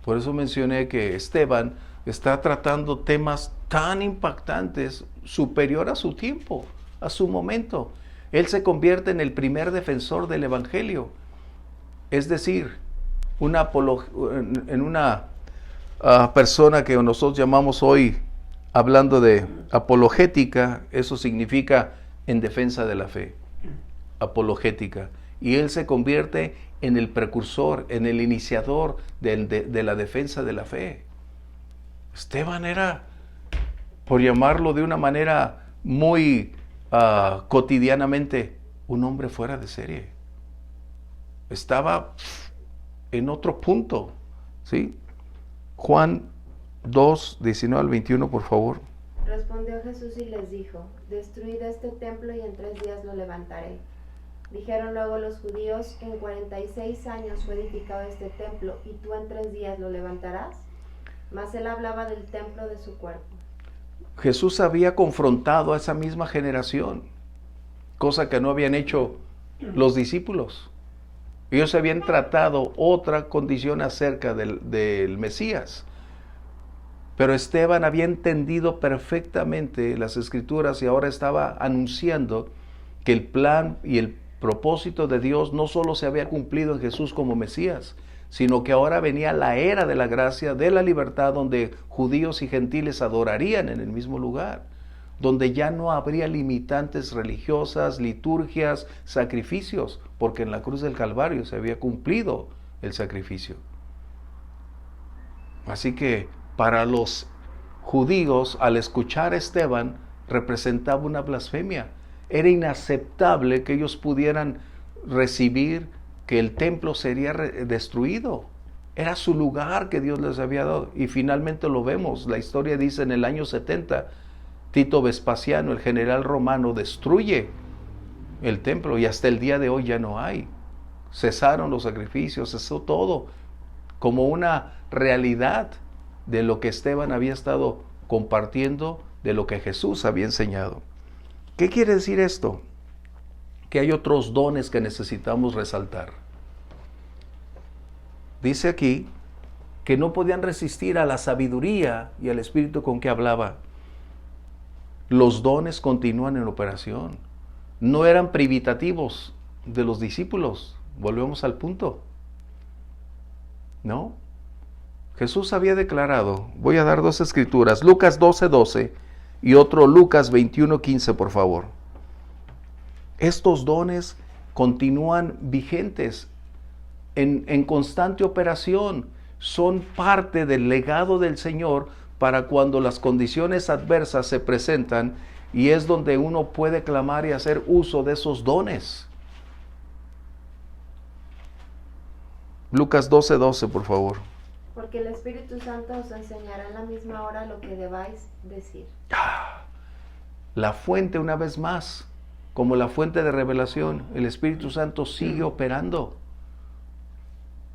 Por eso mencioné que Esteban está tratando temas tan impactantes, superior a su tiempo, a su momento. Él se convierte en el primer defensor del Evangelio. Es decir, una persona que nosotros llamamos hoy, hablando de apologética, eso significa en defensa de la fe, apologética. Y él se convierte en el precursor, en el iniciador de la defensa de la fe. Esteban era, por llamarlo de una manera muy cotidianamente, un hombre fuera de serie. Estaba en otro punto, ¿sí? Juan 2, 19 al 21, por favor. Respondió Jesús y les dijo: destruid este templo y en 3 días lo levantaré. Dijeron luego los judíos: en 46 años fue edificado este templo, y tú en 3 días lo levantarás. Mas él hablaba del templo de su cuerpo. Jesús había confrontado a esa misma generación, cosa que no habían hecho los discípulos. Ellos habían tratado otra condición acerca del Mesías. Pero Esteban había entendido perfectamente las Escrituras y ahora estaba anunciando que el plan y el propósito de Dios no solo se había cumplido en Jesús como Mesías, sino que ahora venía la era de la gracia, de la libertad, donde judíos y gentiles adorarían en el mismo lugar, donde ya no habría limitantes religiosas, liturgias, sacrificios, porque en la cruz del Calvario se había cumplido el sacrificio. Así que para los judíos, al escuchar a Esteban, representaba una blasfemia. Era inaceptable que ellos pudieran recibir que el templo sería destruido. Era su lugar que Dios les había dado. Y finalmente lo vemos. La historia dice en el año 70, Tito Vespasiano, el general romano, destruye el templo y hasta el día de hoy ya no hay. Cesaron los sacrificios, cesó todo, como una realidad de lo que Esteban había estado compartiendo, de lo que Jesús había enseñado. ¿Qué quiere decir esto? Que hay otros dones que necesitamos resaltar. Dice aquí que no podían resistir a la sabiduría y al espíritu con que hablaba. Los dones continúan en operación. No eran privitativos de los discípulos. Volvemos al punto. ¿No? Jesús había declarado, voy a dar 2 escrituras, Lucas 12:12 y otro Lucas 21:15, por favor. Estos dones continúan vigentes, en constante operación. Son parte del legado del Señor para cuando las condiciones adversas se presentan, y es donde uno puede clamar y hacer uso de esos dones. Lucas 12:12, por favor. Porque el Espíritu Santo os enseñará en la misma hora lo que debáis decir. La fuente, una vez más, como la fuente de revelación, el Espíritu Santo sigue operando.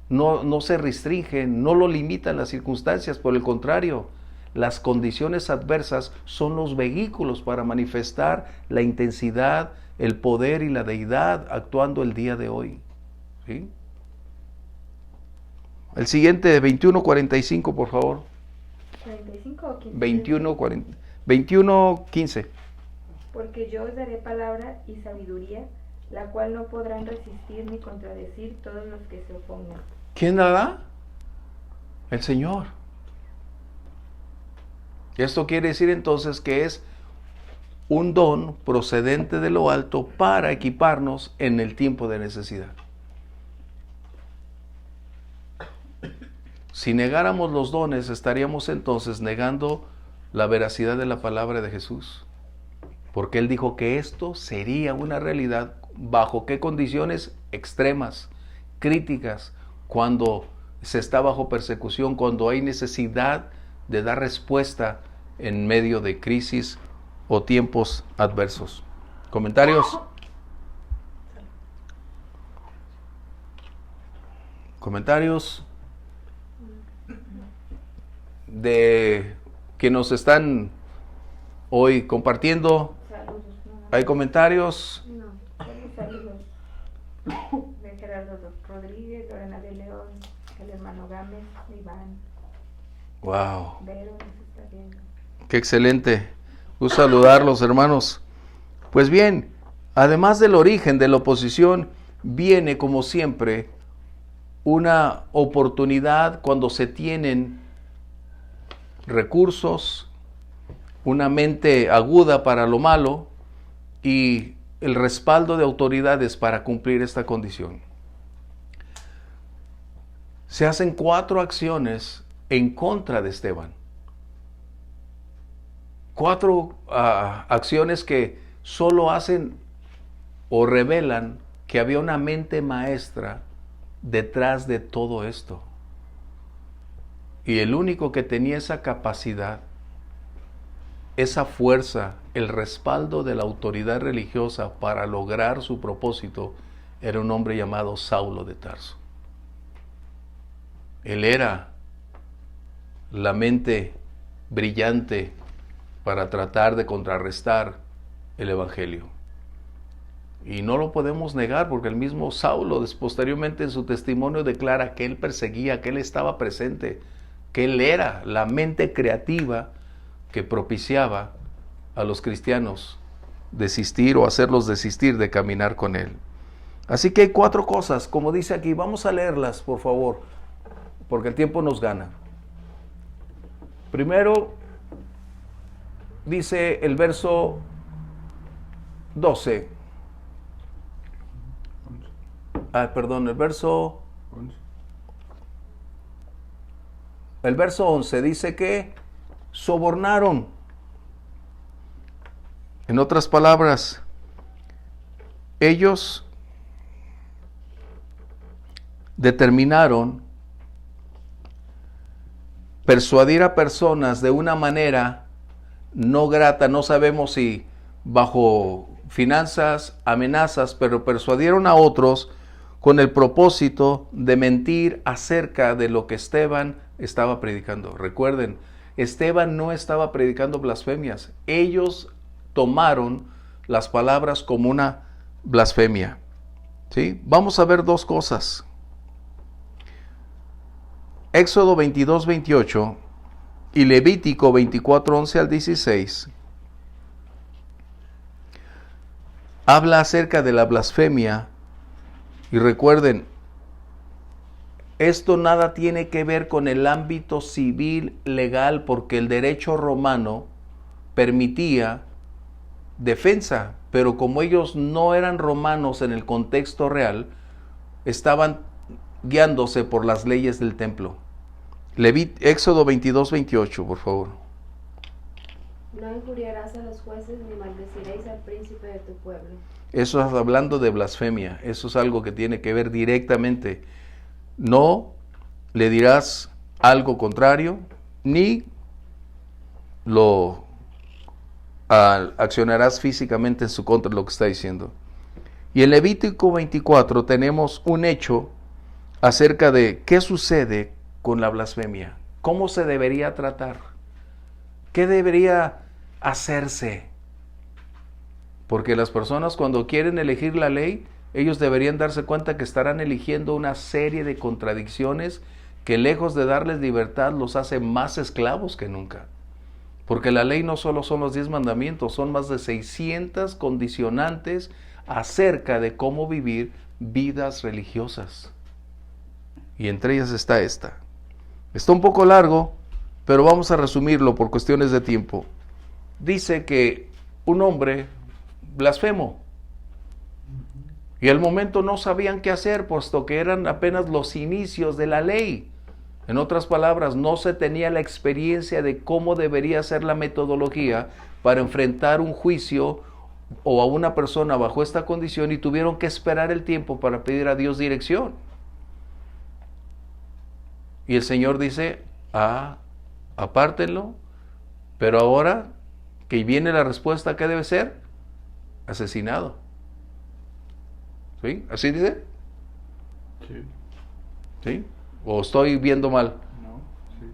No se restringe, no lo limitan las circunstancias, por el contrario, las condiciones adversas son los vehículos para manifestar la intensidad, el poder y la deidad actuando el día de hoy. ¿Sí? El siguiente, 21:45, por favor. ¿45 o 15? 21:15. Porque yo os daré palabra y sabiduría, la cual no podrán resistir ni contradecir todos los que se opongan. ¿Quién la da? El Señor. Esto quiere decir entonces que es un don procedente de lo alto para equiparnos en el tiempo de necesidad. Si negáramos los dones, estaríamos entonces negando la veracidad de la palabra de Jesús. Porque Él dijo que esto sería una realidad. ¿Bajo qué condiciones? Extremas, críticas, cuando se está bajo persecución, cuando hay necesidad de dar respuesta en medio de crisis o tiempos adversos. ¿Comentarios? ¿Comentarios? de que nos están hoy compartiendo? Saludos. ¿Hay comentarios? No, saludos. De Gerardo Rodríguez, Lorena de León, el hermano Gámez, Iván. Wow. Vero nos está viendo. Qué excelente. Gusto saludarlos, hermanos. Pues bien, además del origen de la oposición, viene como siempre una oportunidad cuando se tienen recursos, una mente aguda para lo malo y el respaldo de autoridades para cumplir esta condición. Se hacen 4 acciones en contra de Esteban. 4 acciones que solo hacen o revelan que había una mente maestra detrás de todo esto. Y el único que tenía esa capacidad, esa fuerza, el respaldo de la autoridad religiosa para lograr su propósito, era un hombre llamado Saulo de Tarso. Él era la mente brillante para tratar de contrarrestar el Evangelio. Y no lo podemos negar porque el mismo Saulo posteriormente en su testimonio declara que él perseguía, que él estaba presente, que él era la mente creativa que propiciaba a los cristianos desistir o hacerlos desistir de caminar con él. Así que hay 4 cosas, como dice aquí, vamos a leerlas por favor, porque el tiempo nos gana. Primero, dice el verso 12. El verso 11 dice que sobornaron. En otras palabras, ellos determinaron persuadir a personas de una manera no grata, no sabemos si bajo finanzas, amenazas, pero persuadieron a otros con el propósito de mentir acerca de lo que Esteban estaba predicando. Recuerden, Esteban no estaba predicando blasfemias. Ellos tomaron las palabras como una blasfemia. ¿Sí? Vamos a ver 2 cosas. Éxodo 22, 28 y Levítico 24, 11 al 16 habla acerca de la blasfemia. Y recuerden, esto nada tiene que ver con el ámbito civil legal, porque el derecho romano permitía defensa, pero como ellos no eran romanos en el contexto real, estaban guiándose por las leyes del templo. Éxodo 22, 28, por favor. No injuriarás a los jueces ni maldeciréis al príncipe de tu pueblo. Eso es hablando de blasfemia. Eso es algo que tiene que ver directamente. No le dirás algo contrario, ni lo accionarás físicamente en su contra, lo que está diciendo. Y en Levítico 24 tenemos un hecho acerca de qué sucede con la blasfemia, cómo se debería tratar, qué debería hacerse. Porque las personas cuando quieren elegir la ley, ellos deberían darse cuenta que estarán eligiendo una serie de contradicciones que lejos de darles libertad los hace más esclavos que nunca. Porque la ley no solo son los 10 mandamientos, son más de 600 condicionantes acerca de cómo vivir vidas religiosas. Y entre ellas está esta. Está un poco largo, pero vamos a resumirlo por cuestiones de tiempo. Dice que un hombre blasfemo. Y al momento no sabían qué hacer, puesto que eran apenas los inicios de la ley. En otras palabras, no se tenía la experiencia de cómo debería ser la metodología para enfrentar un juicio o a una persona bajo esta condición, y tuvieron que esperar el tiempo para pedir a Dios dirección. Y el Señor dice, apártenlo, pero ahora que viene la respuesta, ¿qué debe ser? Asesinado. ¿Sí? ¿Así dice? Sí. ¿Sí? ¿O estoy viendo mal? No, sí.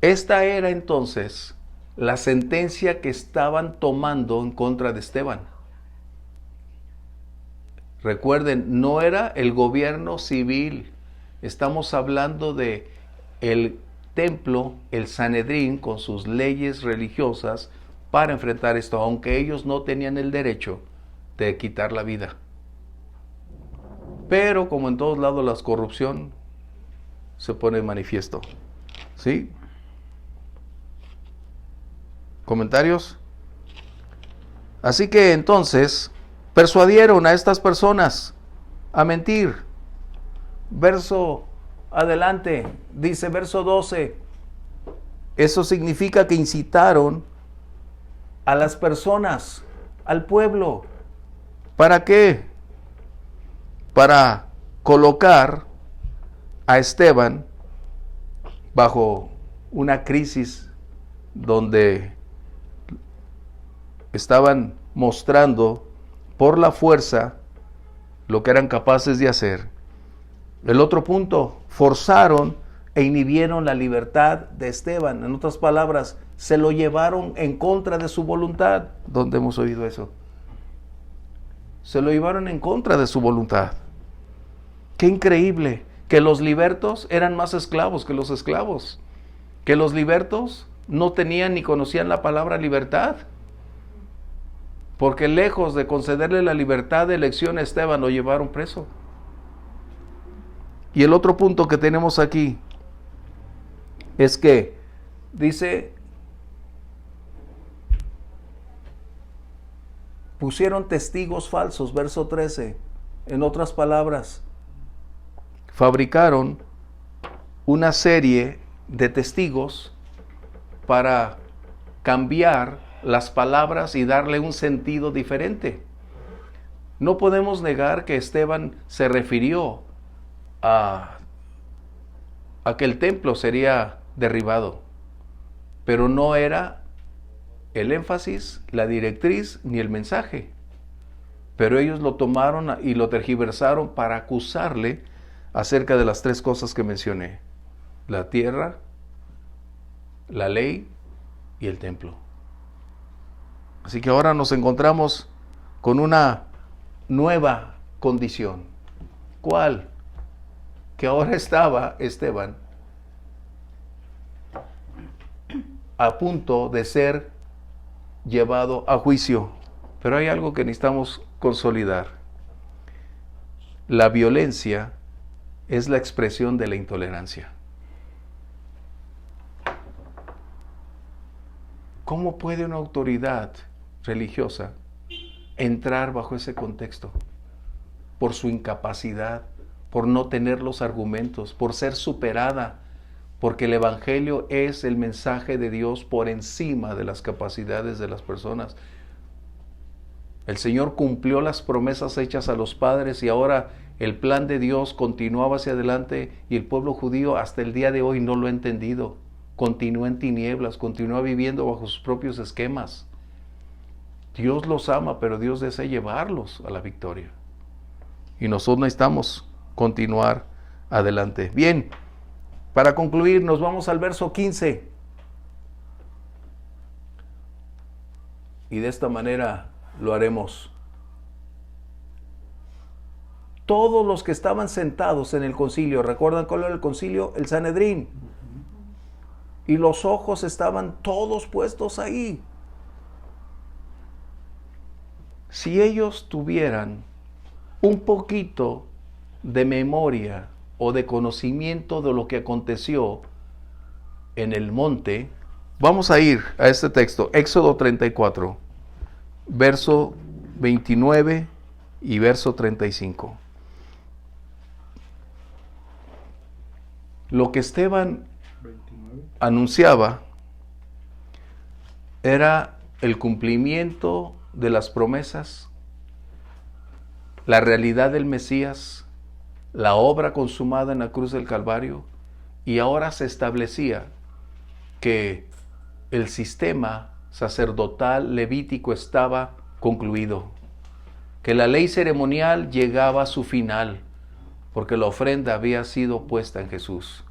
Esta era entonces la sentencia que estaban tomando en contra de Esteban. Recuerden, no era el gobierno civil. Estamos hablando de el templo, el Sanedrín, con sus leyes religiosas para enfrentar esto, aunque ellos no tenían el derecho de quitar la vida. Pero como en todos lados la corrupción se pone de manifiesto. ¿Sí? ¿Comentarios? Así que entonces persuadieron a estas personas a mentir. Verso adelante, dice verso 12. Eso significa que incitaron a las personas, al pueblo. ¿Para qué? Para colocar a Esteban bajo una crisis donde estaban mostrando por la fuerza lo que eran capaces de hacer. El otro punto, forzaron e inhibieron la libertad de Esteban. En otras palabras, se lo llevaron en contra de su voluntad. ¿Dónde hemos oído eso? Se lo llevaron en contra de su voluntad. Qué increíble, que los libertos eran más esclavos que los esclavos, que los libertos no tenían ni conocían la palabra libertad, porque lejos de concederle la libertad de elección a Esteban, lo llevaron preso. Y el otro punto que tenemos aquí es que dice, pusieron testigos falsos, verso 13. En otras palabras, fabricaron una serie de testigos para cambiar las palabras y darle un sentido diferente. No podemos negar que Esteban se refirió a que el templo sería derribado, pero no era el énfasis, la directriz ni el mensaje. Pero ellos lo tomaron y lo tergiversaron para acusarle acerca de las tres cosas que mencioné: la tierra, la ley y el templo. Así que ahora nos encontramos con una nueva condición. ¿Cuál? Que ahora estaba Esteban a punto de ser llevado a juicio. Pero hay algo que necesitamos consolidar. La violencia es la expresión de la intolerancia. ¿Cómo puede una autoridad religiosa entrar bajo ese contexto? Por su incapacidad, por no tener los argumentos, por ser superada, porque el Evangelio es el mensaje de Dios por encima de las capacidades de las personas. El Señor cumplió las promesas hechas a los padres y ahora el plan de Dios continuaba hacia adelante y el pueblo judío hasta el día de hoy no lo ha entendido. Continúa en tinieblas, continúa viviendo bajo sus propios esquemas. Dios los ama, pero Dios desea llevarlos a la victoria. Y nosotros necesitamos continuar adelante. Bien, para concluir nos vamos al verso 15. Y de esta manera lo haremos. Todos los que estaban sentados en el concilio, ¿recuerdan cuál era el concilio? El Sanedrín. Y los ojos estaban todos puestos ahí. Si ellos tuvieran un poquito de memoria o de conocimiento de lo que aconteció en el monte, vamos a ir a este texto, Éxodo 34, verso 29 y verso 35. Lo que Esteban 29 anunciaba era el cumplimiento de las promesas, la realidad del Mesías, la obra consumada en la cruz del Calvario, y ahora se establecía que el sistema sacerdotal levítico estaba concluido, que la ley ceremonial llegaba a su final, porque la ofrenda había sido puesta en Jesús.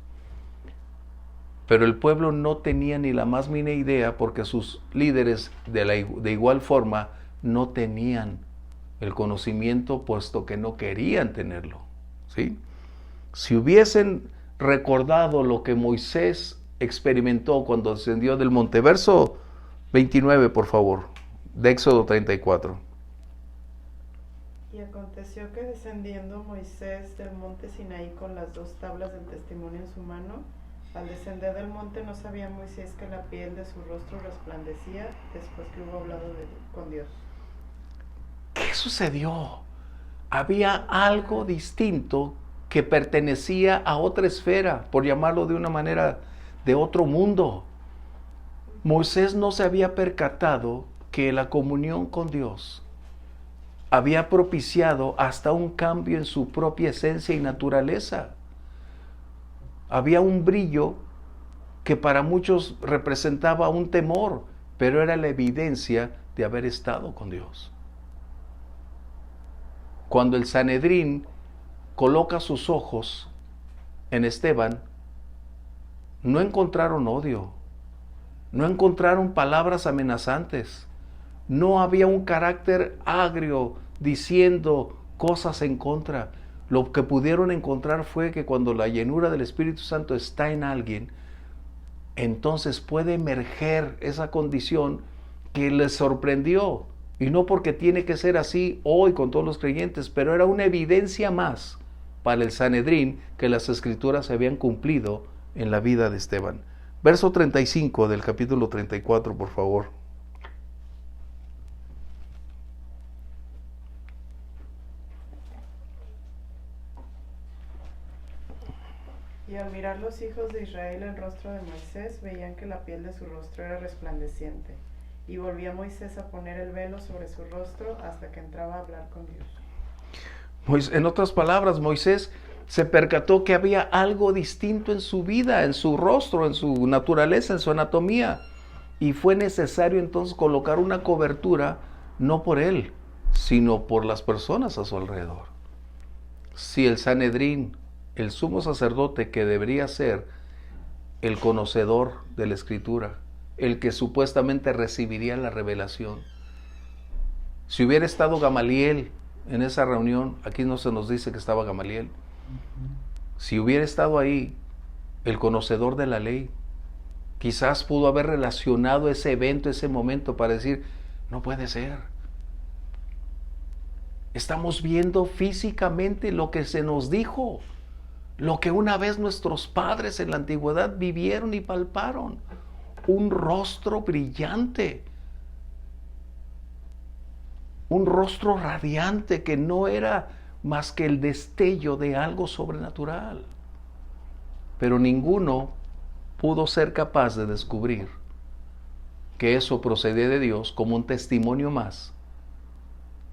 Pero el pueblo no tenía ni la más mínima idea porque sus líderes de igual forma no tenían el conocimiento puesto que no querían tenerlo. ¿Sí? Si hubiesen recordado lo que Moisés experimentó cuando descendió del monte. Verso 29, por favor, de Éxodo 34. Y aconteció que descendiendo Moisés del monte Sinaí con las 2 tablas del testimonio en su mano, al descender del monte no sabía Moisés que la piel de su rostro resplandecía después que hubo hablado con Dios. ¿Qué sucedió? Había algo distinto que pertenecía a otra esfera, por llamarlo de una manera, de otro mundo. Moisés no se había percatado que la comunión con Dios había propiciado hasta un cambio en su propia esencia y naturaleza. Había un brillo que para muchos representaba un temor, pero era la evidencia de haber estado con Dios. Cuando el Sanedrín coloca sus ojos en Esteban, no encontraron odio, no encontraron palabras amenazantes, no había un carácter agrio diciendo cosas en contra. Lo que pudieron encontrar fue que cuando la llenura del Espíritu Santo está en alguien, entonces puede emerger esa condición que les sorprendió. Y no porque tiene que ser así hoy con todos los creyentes, pero era una evidencia más para el Sanedrín que las Escrituras se habían cumplido en la vida de Esteban. Verso 35 del capítulo 34, por favor. Y al mirar los hijos de Israel el rostro de Moisés, veían que la piel de su rostro era resplandeciente. Y volvía Moisés a poner el velo sobre su rostro hasta que entraba a hablar con Dios. En otras palabras, Moisés se percató que había algo distinto en su vida, en su rostro, en su naturaleza, en su anatomía. Y fue necesario entonces colocar una cobertura, no por él, sino por las personas a su alrededor. Si el Sanedrín, el sumo sacerdote que debería ser el conocedor de la Escritura, el que supuestamente recibiría la revelación, si hubiera estado Gamaliel en esa reunión, aquí no se nos dice que estaba Gamaliel, si hubiera estado ahí el conocedor de la ley, quizás pudo haber relacionado ese evento, ese momento para decir, no puede ser. Estamos viendo físicamente lo que se nos dijo, lo que una vez nuestros padres en la antigüedad vivieron y palparon. Un rostro brillante, un rostro radiante que no era más que el destello de algo sobrenatural. Pero ninguno pudo ser capaz de descubrir que eso procedía de Dios como un testimonio más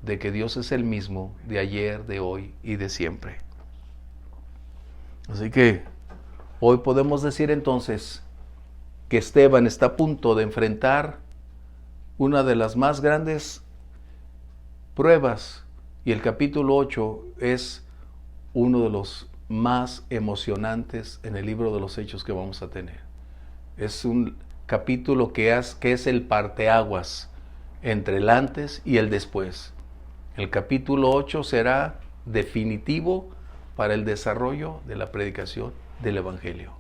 de que Dios es el mismo de ayer, de hoy y de siempre. Así que hoy podemos decir entonces que Esteban está a punto de enfrentar una de las más grandes pruebas, y el capítulo 8 es uno de los más emocionantes en el libro de los Hechos que vamos a tener. Es un capítulo que es el parteaguas entre el antes y el después. El capítulo 8 será definitivo para el desarrollo de la predicación del Evangelio.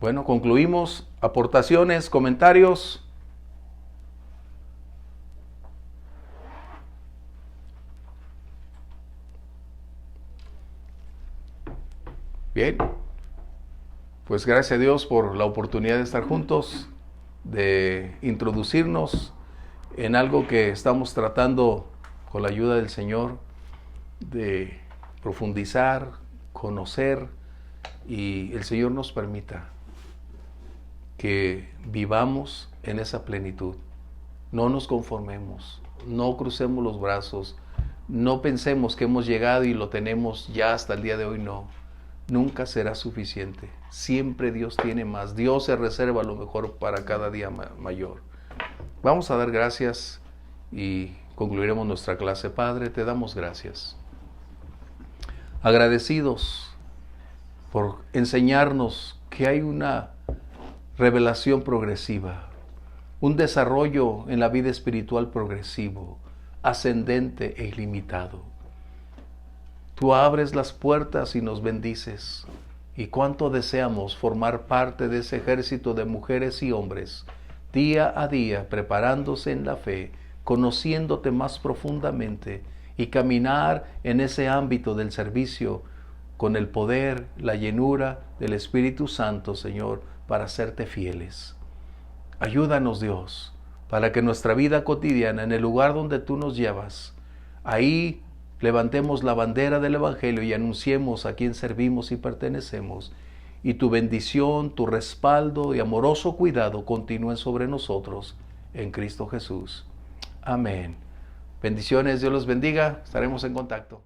Bueno, concluimos. Aportaciones, comentarios. Bien, pues gracias a Dios por la oportunidad de estar juntos, de introducirnos en algo que estamos tratando con la ayuda del Señor, de profundizar, conocer, y el Señor nos permita que vivamos en esa plenitud. No nos conformemos, no crucemos los brazos, no pensemos que hemos llegado y lo tenemos ya hasta el día de hoy, no. Nunca será suficiente. Siempre Dios tiene más. Dios se reserva lo mejor para cada día mayor. Vamos a dar gracias y concluiremos nuestra clase. Padre, te damos gracias. Agradecidos por enseñarnos que hay una revelación progresiva, un desarrollo en la vida espiritual progresivo, ascendente e ilimitado. Tú abres las puertas y nos bendices. Y cuánto deseamos formar parte de ese ejército de mujeres y hombres, día a día preparándose en la fe, conociéndote más profundamente y caminar en ese ámbito del servicio con el poder, la llenura del Espíritu Santo, Señor, para serte fieles. Ayúdanos, Dios, para que nuestra vida cotidiana, en el lugar donde tú nos llevas, ahí levantemos la bandera del Evangelio y anunciemos a quién servimos y pertenecemos, y tu bendición, tu respaldo y amoroso cuidado continúen sobre nosotros, en Cristo Jesús. Amén. Bendiciones, Dios los bendiga, estaremos en contacto.